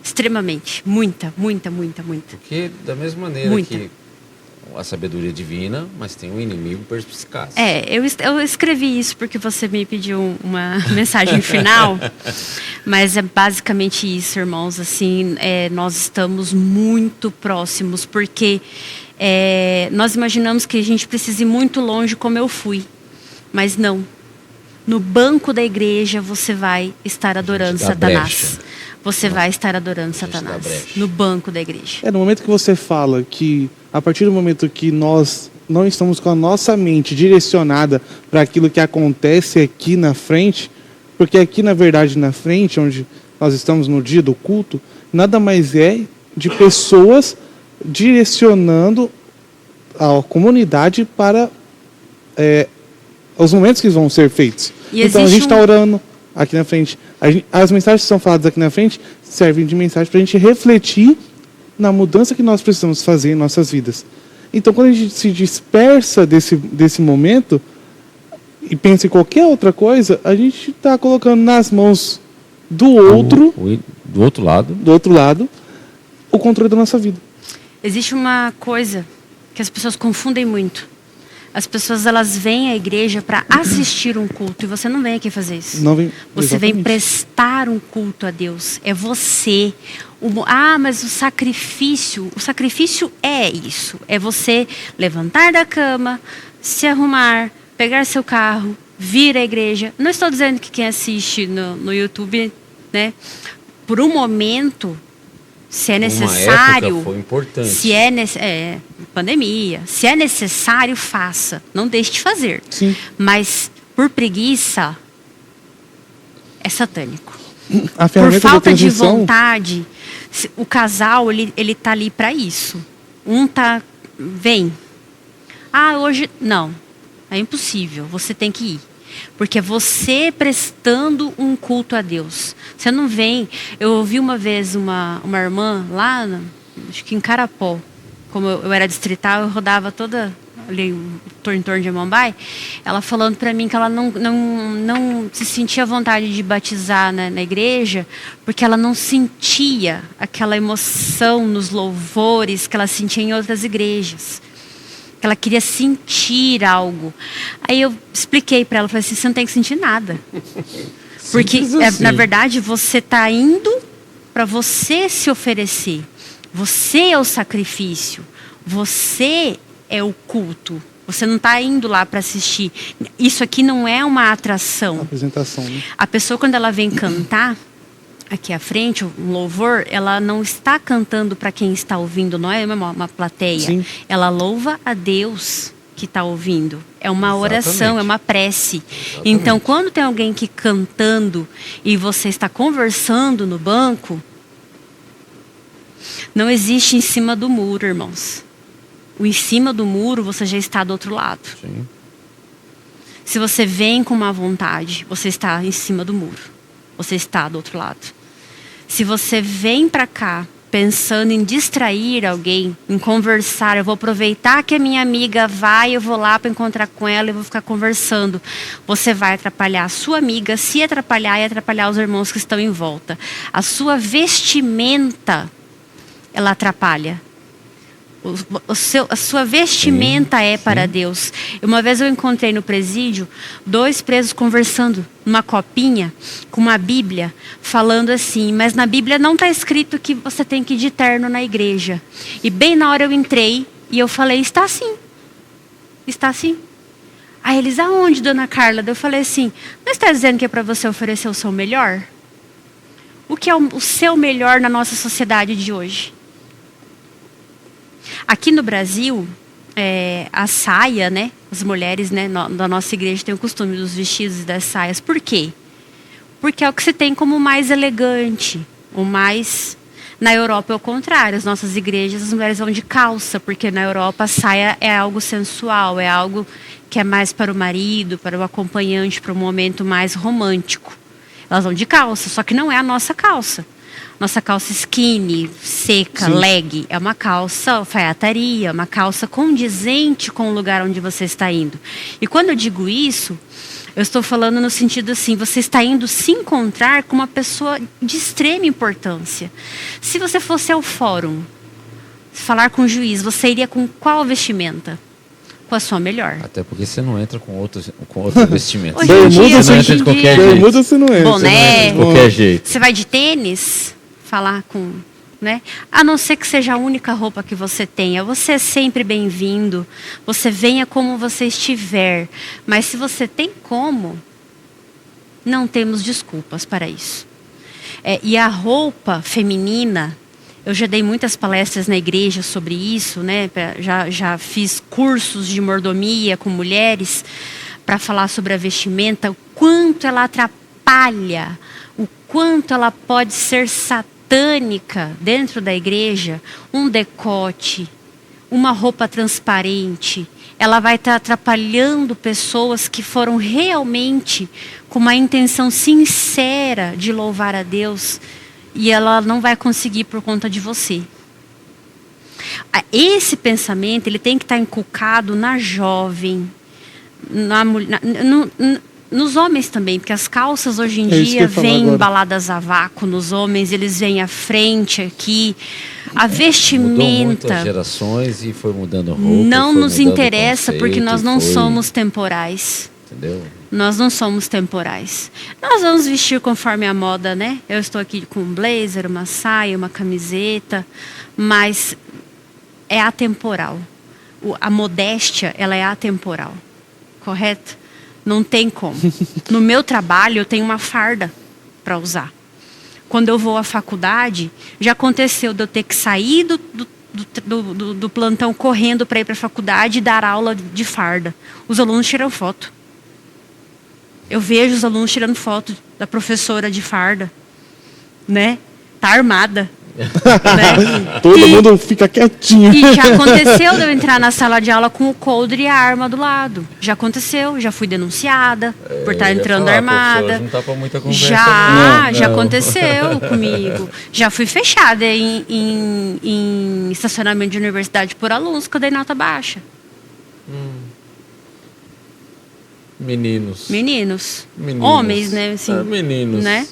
extremamente, muita. Porque da mesma maneira que a sabedoria divina, mas tem um inimigo perspicaz. Eu escrevi isso porque você me pediu uma mensagem final, mas é basicamente isso, irmãos. Assim, nós estamos muito próximos, porque nós imaginamos que a gente precisa ir muito longe, como eu fui, mas não. No banco da igreja você vai estar adorando Satanás. Você vai estar adorando Satanás. No banco da igreja. No momento que você fala que, a partir do momento que nós não estamos com a nossa mente direcionada para aquilo que acontece aqui na frente, porque aqui, na verdade, na frente, onde nós estamos no dia do culto, nada mais é de pessoas direcionando a comunidade para os momentos que vão ser feitos. Então a gente está orando aqui na frente. As mensagens que são faladas aqui na frente servem de mensagem para a gente refletir na mudança que nós precisamos fazer em nossas vidas. Então, quando a gente se dispersa desse momento e pensa em qualquer outra coisa, a gente está colocando nas mãos do outro, do outro lado, o controle da nossa vida. Existe uma coisa que as pessoas confundem muito. As pessoas, elas vêm à igreja para assistir um culto, e você não vem aqui fazer isso. Não vem, você vem prestar um culto a Deus. É você. Mas o sacrifício é isso. É você levantar da cama, se arrumar, pegar seu carro, vir à igreja. Não estou dizendo que quem assiste no YouTube, né, por um momento, se é necessário, uma época foi importante. Se é pandemia, se é necessário, faça. Não deixe de fazer. Sim. Mas por preguiça é satânico. Por falta de vontade, o casal ele tá ali para isso. Vem. Hoje não. É impossível. Você tem que ir. Porque é você prestando um culto a Deus. Você não vem... Eu ouvi uma vez uma irmã lá, acho que em Carapó. Como eu era distrital, eu rodava toda ali em torno de Amambai. Ela falando para mim que ela não se sentia à vontade de batizar na igreja, porque ela não sentia aquela emoção nos louvores que ela sentia em outras igrejas. Que ela queria sentir algo. Aí eu expliquei para ela, falei assim, você não tem que sentir nada. Porque, assim. Na verdade, você está indo para você se oferecer. Você é o sacrifício. Você é o culto. Você não está indo lá para assistir. Isso aqui não é uma atração. Apresentação, né? A pessoa, quando ela vem cantar aqui à frente, um louvor, ela não está cantando para quem está ouvindo, não é uma plateia. Sim. Ela louva a Deus que está ouvindo. É uma oração, é uma prece. Exatamente. Então, quando tem alguém que cantando e você está conversando no banco, não existe em cima do muro, irmãos. O em cima do muro, você já está do outro lado. Sim. Se você vem com má vontade, você está em cima do muro. Você está do outro lado. Se você vem para cá pensando em distrair alguém, em conversar, eu vou aproveitar que a minha amiga vai, eu vou lá para encontrar com ela e vou ficar conversando. Você vai atrapalhar a sua amiga, se atrapalhar e atrapalhar os irmãos que estão em volta. A sua vestimenta, ela atrapalha. A sua vestimenta é para Deus. Uma vez eu encontrei no presídio 2 presos conversando numa copinha com uma Bíblia, falando assim, mas na Bíblia não está escrito que você tem que ir de terno na igreja. E bem na hora eu entrei e eu falei, está sim. Está sim. Aí eles, aonde, dona Carla? Eu falei assim, não está dizendo que é para você oferecer o seu melhor? O que é o seu melhor na nossa sociedade de hoje? Aqui no Brasil, a saia, né? As mulheres, né, da nossa igreja têm o costume dos vestidos e das saias. Por quê? Porque é o que se tem como mais elegante, o mais... Na Europa é o contrário, as nossas igrejas, as mulheres vão de calça, porque na Europa a saia é algo sensual, é algo que é mais para o marido, para o acompanhante, para um momento mais romântico. Elas vão de calça, só que não é a nossa calça. Nossa calça skinny, seca, Sim. leg, é uma calça alfaiataria, uma calça condizente com o lugar onde você está indo. E quando eu digo isso, eu estou falando no sentido assim, você está indo se encontrar com uma pessoa de extrema importância. Se você fosse ao fórum, falar com o juiz, você iria com qual vestimenta? Com a sua melhor. Até porque você não entra com outro vestimento. Hoje em dia, Você não entra de qualquer jeito. Bermuda você não entra. Boné. De qualquer jeito. Você vai de tênis, falar com... Né? A não ser que seja a única roupa que você tenha. Você é sempre bem-vindo. Você venha como você estiver. Mas se você tem como, não temos desculpas para isso. E a roupa feminina, eu já dei muitas palestras na igreja sobre isso, né? Já fiz cursos de mordomia com mulheres para falar sobre a vestimenta, o quanto ela atrapalha, o quanto ela pode ser satânica dentro da igreja. Um decote, uma roupa transparente, ela vai estar atrapalhando pessoas que foram realmente com uma intenção sincera de louvar a Deus, e ela não vai conseguir por conta de você. Esse pensamento, ele tem que estar inculcado na jovem, nos homens também, porque as calças hoje em dia vêm embaladas a vácuo nos homens, eles vêm à frente aqui. A vestimenta... Mudou muito as gerações e foi mudando a roupa. Não nos interessa, porque nós não somos temporais. Entendeu? Nós não somos temporais. Nós vamos vestir conforme a moda, né? Eu estou aqui com um blazer, uma saia, uma camiseta, mas é atemporal. A modéstia, ela é atemporal. Correto? Não tem como. No meu trabalho, eu tenho uma farda para usar. Quando eu vou à faculdade, já aconteceu de eu ter que sair do plantão correndo para ir para a faculdade e dar aula de farda. Os alunos tiram foto. Eu vejo os alunos tirando foto da professora de farda, né? Tá armada. Né? Todo mundo fica quietinho. E já aconteceu de eu entrar na sala de aula com o coldre e a arma do lado. Já aconteceu, já fui denunciada por estar entrando armada. Não tá pra muita conversa, Já aconteceu comigo. Já fui fechada em estacionamento de universidade por alunos que eu dei nota baixa. Meninos. Homens, né? Assim, meninos. Né?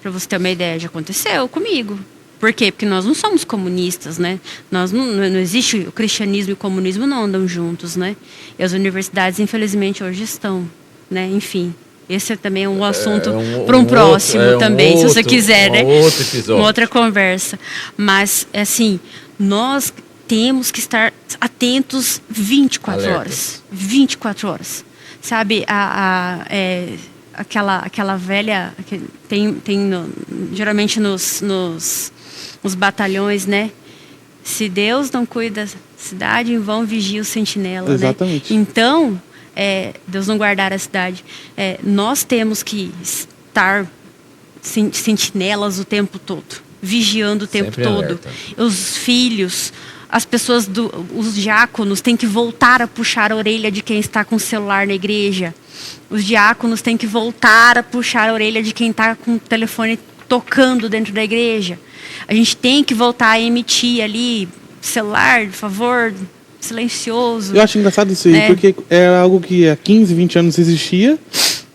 Pra você ter uma ideia, já aconteceu comigo. Por quê? Porque nós não somos comunistas, né? Não existe o cristianismo e o comunismo não andam juntos, né? E as universidades, infelizmente, hoje estão, né? Enfim, esse também é um assunto para um próximo também, se você quiser, né? Outro episódio. Uma outra conversa. Mas, assim, nós temos que estar atentos 24 horas. 24 horas. Sabe, aquela velha... Tem geralmente nos batalhões, né? Se Deus não cuida da cidade, em vão vigia o sentinela. Exatamente. Né? Então, Deus não guardar a cidade. Nós temos que estar sentinelas o tempo todo. Vigiando o tempo sempre todo. Alerta. Os filhos... As pessoas, os diáconos têm que voltar a puxar a orelha de quem está com o celular na igreja. Os diáconos têm que voltar a puxar a orelha de quem está com o telefone tocando dentro da igreja. A gente tem que voltar a emitir ali, celular, por favor, silencioso. Eu acho engraçado isso aí, porque era algo que há 15, 20 anos existia,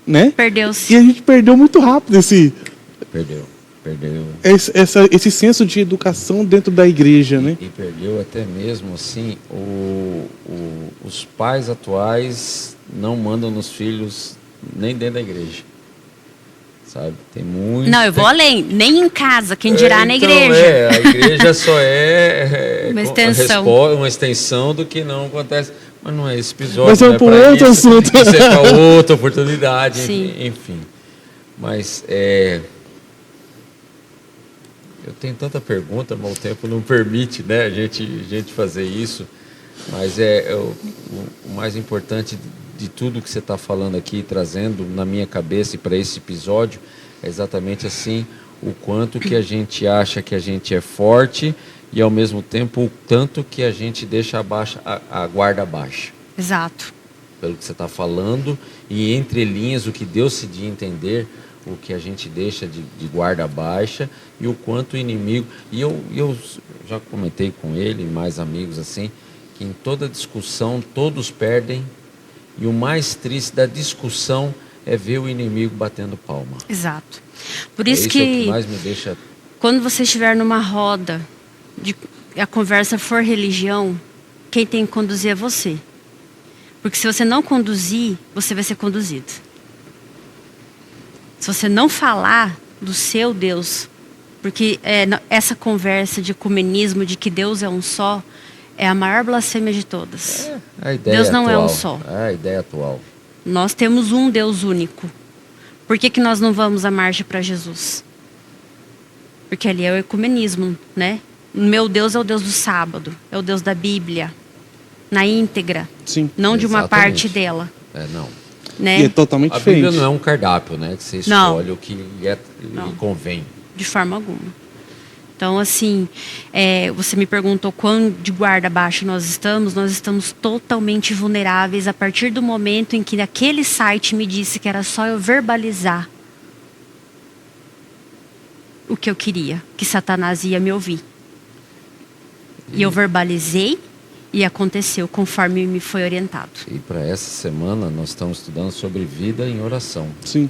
né? Perdeu-se. E a gente perdeu muito rápido esse... Perdeu. Perdeu. Esse senso de educação dentro da igreja, né? E perdeu até mesmo, assim, os pais atuais não mandam nos filhos nem dentro da igreja. Sabe? Tem muito. Não, eu vou além. Nem em casa, quem dirá na Então, igreja. a igreja só é Uma extensão. uma extensão do que não acontece. Mas não é esse episódio. Mas vamos não para pra outro isso. assunto. Isso é para outra oportunidade, Sim. enfim. Mas eu tenho tanta pergunta, mas o tempo não permite, né, a gente fazer isso. Mas o mais importante de tudo que você está falando aqui, trazendo na minha cabeça e para esse episódio, é exatamente assim, o quanto que a gente acha que a gente é forte e, ao mesmo tempo, o tanto que a gente deixa a guarda baixa. Exato. Pelo que você está falando, e entre linhas, o que Deus se de entender, o que a gente deixa de guarda baixa e o quanto o inimigo... E eu já comentei com ele, mais amigos assim, que em toda discussão todos perdem, e o mais triste da discussão é ver o inimigo batendo palma. Exato. Por isso É o que mais me deixa... quando você estiver numa roda e a conversa for religião, quem tem que conduzir é você. Porque se você não conduzir, você vai ser conduzido. Se você não falar do seu Deus, porque essa conversa de ecumenismo, de que Deus é um só, é a maior blasfêmia de todas. A ideia Deus não atual, é um só. É a ideia atual. Nós temos um Deus único. Por que nós não vamos à marcha para Jesus? Porque ali é o ecumenismo, né? Meu Deus é o Deus do sábado, é o Deus da Bíblia, na íntegra, Sim. não de uma Exatamente. parte dela, Não. né? E é totalmente A Bíblia diferente. não é um cardápio, né? Que você Não. escolhe o que lhe convém. De forma alguma. Então, assim, você me perguntou quão de guarda baixa nós estamos totalmente vulneráveis a partir do momento em que aquele site me disse que era só eu verbalizar o que eu queria, que Satanás ia me ouvir. E eu verbalizei e aconteceu conforme me foi orientado. E para essa semana nós estamos estudando sobre vida em oração. Sim.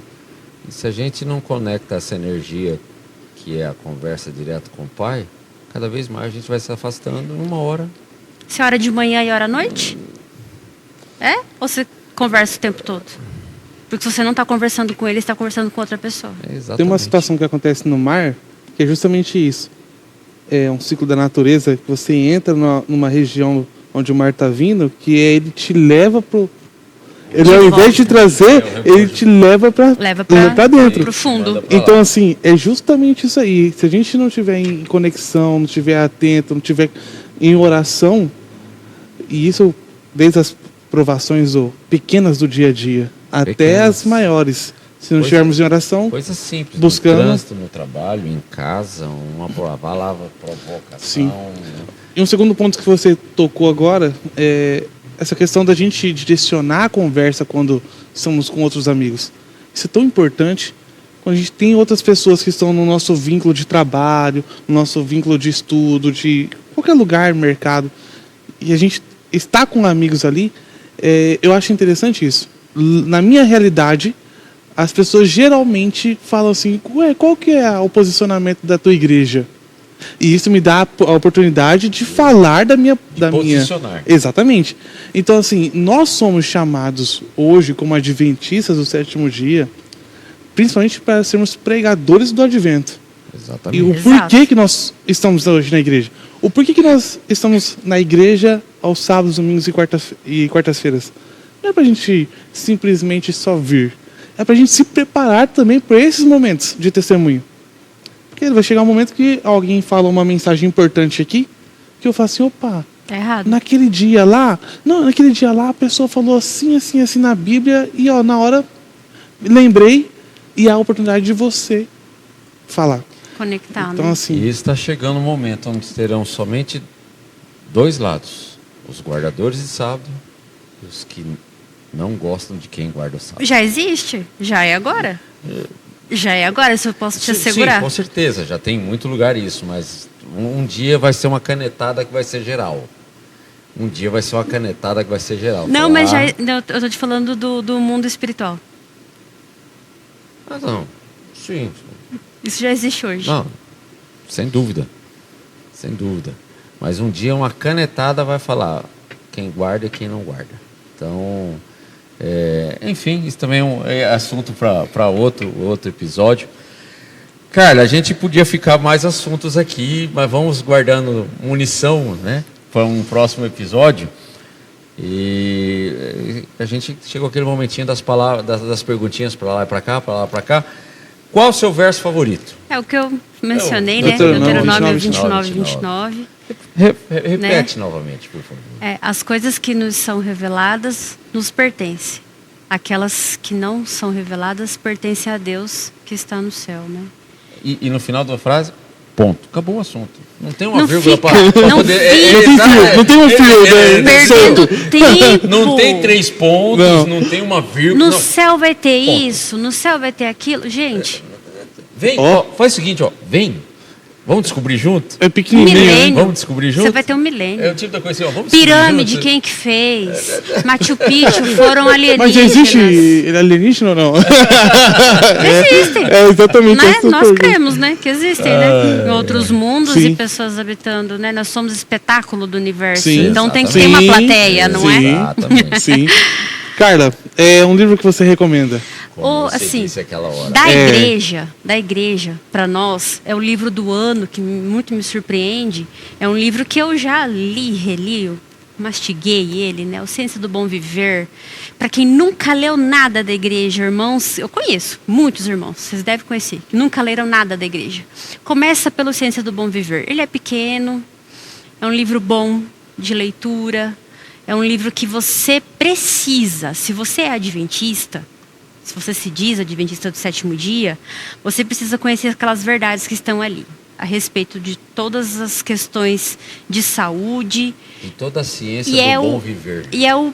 E se a gente não conecta essa energia, que é a conversa direto com o Pai, cada vez mais a gente vai se afastando numa hora. Você ora de manhã e ora à noite? Ou você conversa o tempo todo? Porque se você não está conversando com ele, você está conversando com outra pessoa. Exatamente. Tem uma situação que acontece no mar, que é justamente isso. É um ciclo da natureza, que você entra numa região onde o mar está vindo, que ele te leva pro... Ele, ao invés de trazer, ele te leva para dentro. Pro fundo. Então, assim, é justamente isso aí. Se a gente não estiver em conexão, não estiver atento, não estiver em oração, e isso desde as provações pequenas do dia a dia, até as maiores. Se não estivermos em oração, Coisa simples, buscando... no trânsito, no trabalho, em casa, uma palavra, provocação. Sim. Né? E um segundo ponto que você tocou agora é essa questão da gente direcionar a conversa quando estamos com outros amigos. Isso é tão importante quando a gente tem outras pessoas que estão no nosso vínculo de trabalho, no nosso vínculo de estudo, de qualquer lugar, mercado, e a gente está com amigos ali. Eu acho interessante isso. Na minha realidade, as pessoas geralmente falam assim: ué, qual que é o posicionamento da tua igreja? E isso me dá a oportunidade de falar da minha... posicionar. Exatamente. Então, assim, nós somos chamados hoje como adventistas do sétimo dia, principalmente para sermos pregadores do advento. Exatamente. E o porquê que nós estamos hoje na igreja? O porquê que nós estamos na igreja aos sábados, domingos e quartas-feiras? Não é para a gente simplesmente só vir. É para a gente se preparar também para esses momentos de testemunho. Porque vai chegar um momento que alguém fala uma mensagem importante aqui, que eu falo assim: opa, Tá errado. naquele dia lá a pessoa falou assim, assim, assim na Bíblia, e na hora lembrei, e há a oportunidade de você falar. Conectar, Então, né? assim, E está chegando um momento onde terão somente dois lados: os guardadores de sábado e os que não gostam de quem guarda o sábado. Já existe? Já é agora? Já é agora, isso eu posso te assegurar. Sim, com certeza, já tem em muito lugar isso, mas um dia vai ser uma canetada que vai ser geral. Um dia vai ser uma canetada que vai ser geral. Não, mas eu tô te falando do mundo espiritual. Mas não. Sim. Isso já existe hoje. Não, sem dúvida. Sem dúvida. Mas um dia uma canetada vai falar quem guarda e quem não guarda. Então, enfim, isso também é assunto para outro episódio. Carla, a gente podia ficar mais assuntos aqui, mas vamos guardando munição, né, para um próximo episódio. E a gente chegou aquele momentinho das palavras, das perguntinhas para lá e para cá, para lá e para cá. Qual o seu verso favorito? É o que eu mencionei, né? Deuteronômio 29. Repete novamente, por favor. As coisas que nos são reveladas nos pertencem. Aquelas que não são reveladas pertencem a Deus que está no céu, né? E no final da frase, ponto. Acabou o assunto. Não tem uma Não vírgula fica, para não poder. fica. Não tem um fio, né? Perdendo tempo. Não tem 3 pontos, não tem uma vírgula. No não. céu vai ter Ponto. isso, no céu vai ter aquilo. Gente, Vem, ó, faz o seguinte, ó. Vem. Vamos descobrir junto? É pequenininho. milênio. Vamos descobrir junto? Você vai ter um milênio. É o tipo da coisa assim, ó. Vamos descobrir Pirâmide, junto? quem que fez? Machu Picchu foram alienígenas. Mas já existe ele alienígena ou não? Existem. Exatamente. Né? essa Nós pergunta. cremos, né? Que existem, né? Em outros mundos Sim. e pessoas habitando, né? Nós somos espetáculo do universo. Sim. Então tem que Exatamente. ter uma Sim. plateia, não Sim. é? Exatamente. Sim. Carla, é um livro que você recomenda? Como Ou, você assim, disse aquela hora. Da igreja, para nós, é o livro do ano que muito me surpreende. É um livro que eu já reli, eu mastiguei ele, né? O Ciência do Bom Viver. Para quem nunca leu nada da igreja, irmãos, eu conheço muitos irmãos, vocês devem conhecer, que nunca leram nada da igreja. Começa pelo Ciência do Bom Viver. Ele é pequeno, é um livro bom de leitura, é um livro que você precisa, se você é adventista, se você se diz adventista do sétimo dia, você precisa conhecer aquelas verdades que estão ali, a respeito de todas as questões de saúde. Em toda a ciência E é do bom o- viver. E é o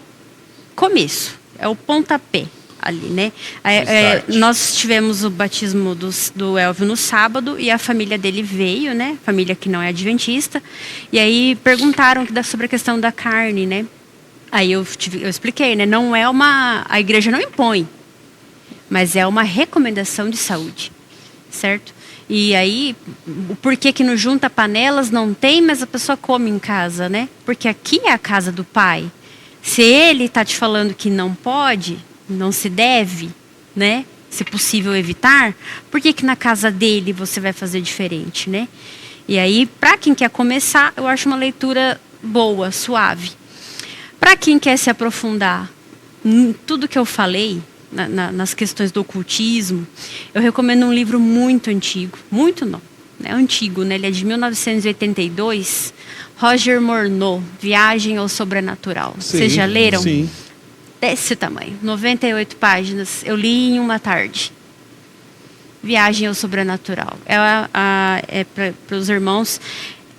começo, é o pontapé ali, né? Start. Nós tivemos o batismo do Elvio no sábado e a família dele veio, né? Família que não é adventista. E aí perguntaram sobre a questão da carne, né? Aí eu expliquei, né? A igreja não impõe, mas é uma recomendação de saúde, certo? E aí, o porquê que no Junta Panelas não tem, mas a pessoa come em casa, né? Porque aqui é a casa do Pai. Se ele está te falando que não pode, não se deve, né? Se possível evitar, por que na casa dele você vai fazer diferente, né? E aí, para quem quer começar, eu acho uma leitura boa, suave. Para quem quer se aprofundar em tudo que eu falei, nas questões do ocultismo, eu recomendo um livro muito antigo, muito não, é antigo, né? Ele é de 1982, Roger Morneau, Viagem ao Sobrenatural. Sim, Vocês já leram? Sim. Desse tamanho, 98 páginas, eu li em uma tarde. Viagem ao Sobrenatural. Para os irmãos,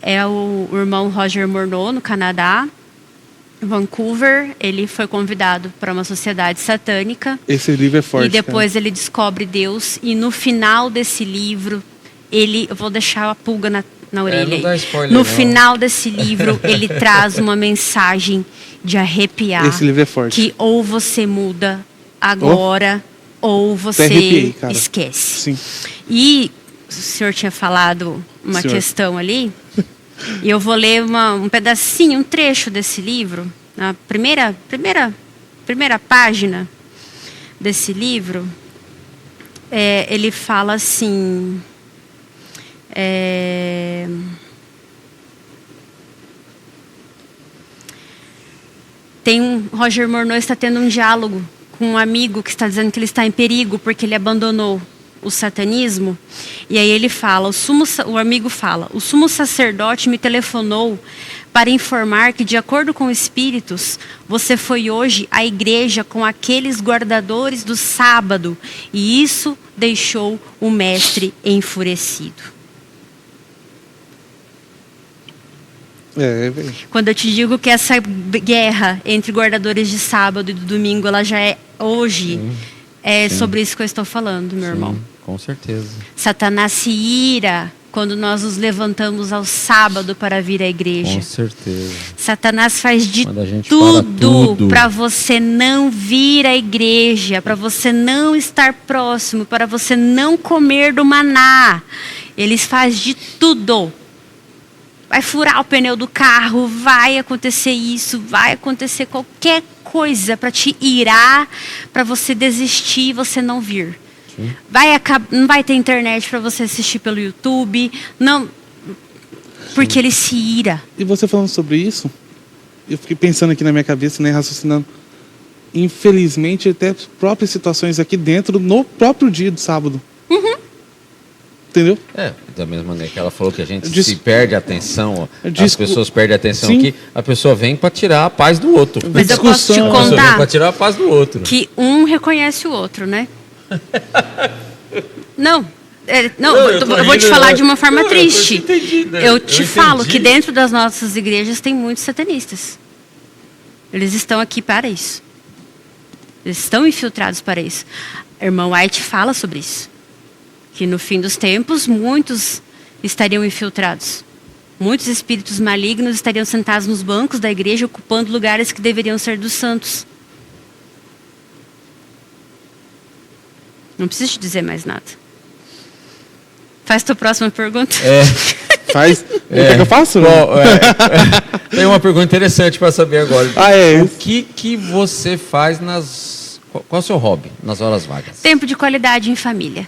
é o irmão Roger Morneau, no Canadá, Vancouver. Ele foi convidado para uma sociedade satânica. Esse livro é forte. E depois ele descobre Deus. E no final desse livro, eu vou deixar a pulga na orelha. não aí. dá spoiler, No não. final desse livro, ele traz uma mensagem de arrepiar. Esse livro é forte. Que ou você muda agora, ou você arrepiei, cara. esquece. Sim. E o senhor tinha falado uma Senhor. questão ali. E eu vou ler um pedacinho, um trecho desse livro. Na primeira página desse livro, ele fala assim... Roger Morneau está tendo um diálogo com um amigo que está dizendo que ele está em perigo porque ele abandonou o satanismo. E aí ele fala, o amigo fala, o sumo sacerdote me telefonou para informar que, de acordo com espíritos, você foi hoje à igreja com aqueles guardadores do sábado, e isso deixou o mestre enfurecido. Quando eu te digo que essa guerra entre guardadores de sábado e do domingo, ela já é hoje, Sim. sobre isso que eu estou falando, meu irmão. Com certeza. Satanás se ira quando nós nos levantamos ao sábado para vir à igreja. Com certeza. Satanás faz de Quando a gente tudo para você não vir à igreja, para você não estar próximo, para você não comer do maná. Eles fazem de tudo. Vai furar o pneu do carro, vai acontecer isso, vai acontecer qualquer coisa para te irar, para você desistir e você não vir. Não vai ter internet para você assistir pelo YouTube, não, porque ele se ira. E você falando sobre isso, eu fiquei pensando aqui na minha cabeça, né, raciocinando. Infelizmente, até próprias situações aqui dentro, no próprio dia do sábado. Entendeu? Da mesma maneira que ela falou que a gente se perde a atenção, as pessoas perdem a atenção Sim. aqui, a pessoa vem para tirar a paz do outro. Mas eu posso te A pessoa vem contar para tirar a paz do outro. que um reconhece o outro, né? Não, eu vou te falar de uma forma triste. Eu te falo que dentro das nossas igrejas tem muitos satanistas. Eles estão aqui para isso. Eles estão infiltrados para isso. A irmã White fala sobre isso. Que no fim dos tempos, muitos estariam infiltrados. Muitos espíritos malignos estariam sentados nos bancos da igreja, ocupando lugares que deveriam ser dos santos. Não preciso te dizer mais nada. Faz tua próxima pergunta. Faz. Quer que eu faço? Tem uma pergunta interessante para saber agora. É. O que você faz Qual é o seu hobby nas horas vagas? Tempo de qualidade em família.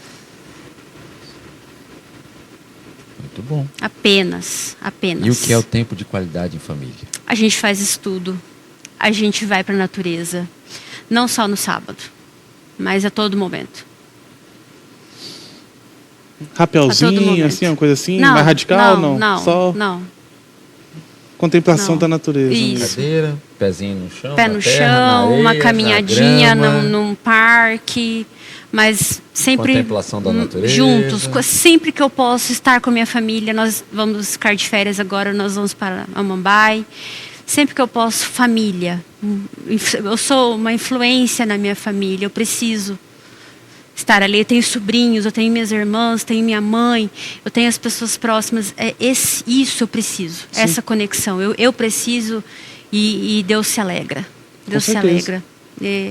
Muito bom. Apenas. E o que é o tempo de qualidade em família? A gente faz estudo. A gente vai para a natureza. Não só no sábado, mas a todo momento. Rapelzinho, assim, uma coisa assim? Mais radical? Não. Contemplação da natureza. Isso. Cadeira, pezinho no chão. Pé no terra, chão, na areia, uma caminhadinha na grama. num parque. Mas sempre Contemplação da natureza. juntos. Sempre que eu posso estar com a minha família. Nós vamos ficar de férias agora, nós vamos para Amambai. Sempre que eu posso, família. Eu sou uma influência na minha família, eu preciso estar ali. Eu tenho sobrinhos, eu tenho minhas irmãs, tenho minha mãe, eu tenho as pessoas próximas. Isso eu preciso, Sim. essa conexão. Eu preciso e Deus se alegra. Deus se alegra.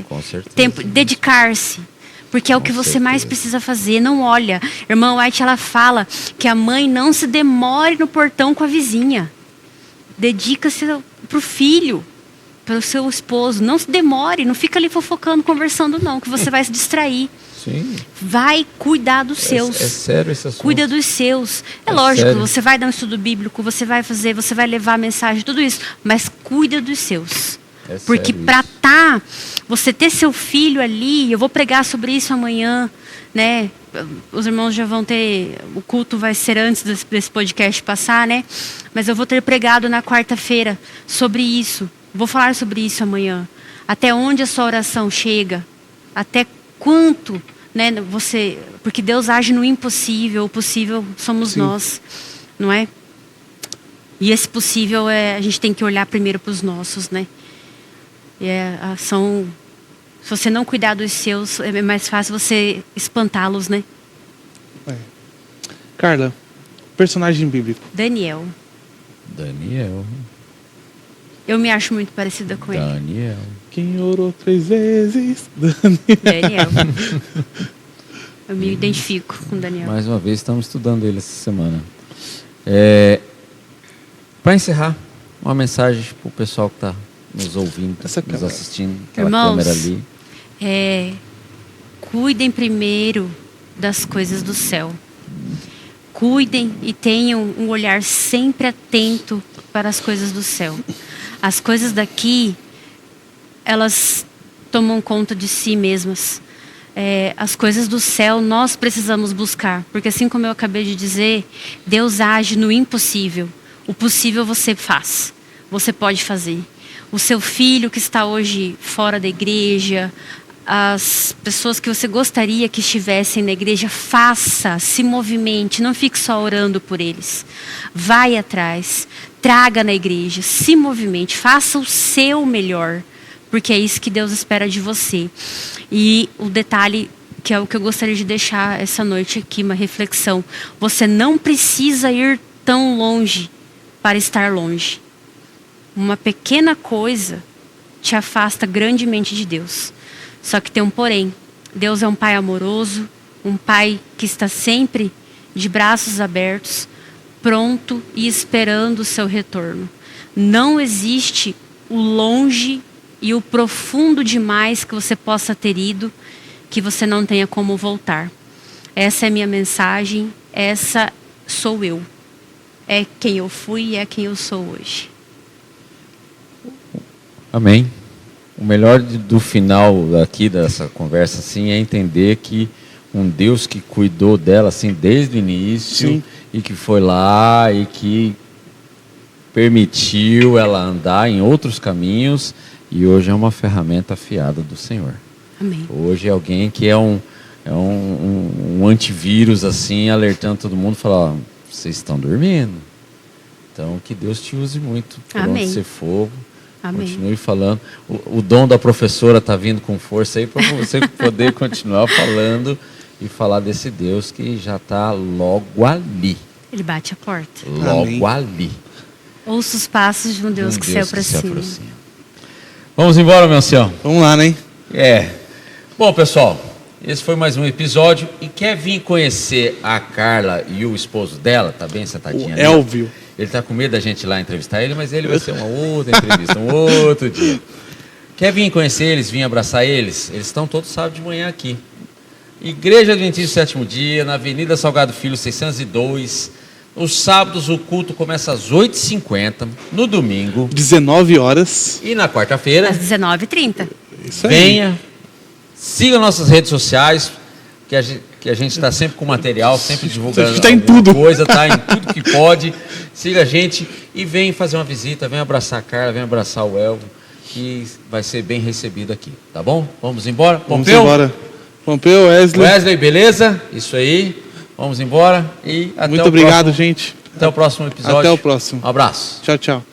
Com certeza. Dedicar-se. Porque é o que você mais precisa fazer. Não olha. Irmã White, ela fala que a mãe não se demore no portão com a vizinha. Dedica-se para o filho, para o seu esposo. Não se demore, não fica ali fofocando, conversando não, que você vai se distrair. Sim. Vai cuidar dos seus. É sério esse assunto. Cuida dos seus. É lógico, sério. Você vai dar um estudo bíblico, você vai levar a mensagem, tudo isso. Mas cuida dos seus. Porque para você ter seu filho ali, eu vou pregar sobre isso amanhã, né? Os irmãos já vão ter, o culto vai ser antes desse podcast passar, né? Mas eu vou ter pregado na quarta-feira sobre isso. Vou falar sobre isso amanhã. Até onde a sua oração chega? Até quanto, né? Porque Deus age no impossível, o possível somos Sim. nós, não é? E esse possível a gente tem que olhar primeiro para os nossos, né? Se você não cuidar dos seus, é mais fácil você espantá-los, né? Carla, personagem bíblico. Daniel. Eu me acho muito parecida com ele. Daniel. Quem orou 3 vezes? Daniel. Eu me identifico com Daniel. Mais uma vez, estamos estudando ele essa semana. Para encerrar, uma mensagem para o pessoal que está nos ouvindo, nos assistindo, aquela Irmãos, câmera ali. Cuidem primeiro das coisas do céu. Cuidem e tenham um olhar sempre atento para as coisas do céu. As coisas daqui, elas tomam conta de si mesmas. As coisas do céu nós precisamos buscar. Porque assim como eu acabei de dizer, Deus age no impossível. O possível você faz. Você pode fazer. O seu filho que está hoje fora da igreja, as pessoas que você gostaria que estivessem na igreja, faça, se movimente, não fique só orando por eles. Vai atrás, traga na igreja, se movimente, faça o seu melhor, porque é isso que Deus espera de você. E o detalhe que é o que eu gostaria de deixar essa noite aqui, uma reflexão. Você não precisa ir tão longe para estar longe. Uma pequena coisa te afasta grandemente de Deus. Só que tem um porém. Deus é um Pai amoroso, um Pai que está sempre de braços abertos, pronto e esperando o seu retorno. Não existe o longe e o profundo demais que você possa ter ido, que você não tenha como voltar. Essa é a minha mensagem, essa sou eu. É quem eu fui e é quem eu sou hoje. Amém. O melhor do final aqui dessa conversa assim, é entender que um Deus que cuidou dela assim, desde o início, Sim. e que foi lá e que permitiu ela andar em outros caminhos, e hoje é uma ferramenta afiada do Senhor. Amém. Hoje é alguém que é um antivírus assim, alertando todo mundo, falar, vocês estão dormindo. Então que Deus te use muito por Amém. onde você for. Amém. Continue falando. O dom da professora está vindo com força aí para você poder continuar falando e falar desse Deus que já está logo ali. Ele bate a porta. Logo Amém. ali. Ouça os passos de um Deus que saiu para se cima. aproxima. Vamos embora, meu ancião. Vamos lá, né? Bom, pessoal, esse foi mais um episódio. E quer vir conhecer a Carla e o esposo dela? Tá bem sentadinho O ali? Elvio. Ele está com medo da gente ir lá entrevistar ele, mas ele vai ser uma outra entrevista, um outro dia. Quer vir conhecer eles, vir abraçar eles? Eles estão todos sábado de manhã aqui. Igreja Adventista do Sétimo Dia, na Avenida Salgado Filho, 602. Nos sábados o culto começa às 8h50, no domingo 19 horas. e na quarta-feira. Às 19h30. Isso aí. Venha, siga nossas redes sociais, que a gente está sempre com material, sempre divulgando A gente tá em alguma tudo. coisa, tá em tudo que pode. Siga a gente e vem fazer uma visita, vem abraçar a Carla, vem abraçar o Elvio, que vai ser bem recebido aqui, tá bom? Vamos embora? Vamos Pompeu? embora. Pompeu, Wesley. Wesley, beleza? Isso aí. Vamos embora e até Muito o obrigado, próximo, gente. até o próximo episódio. Até o próximo. Um abraço. Tchau, tchau.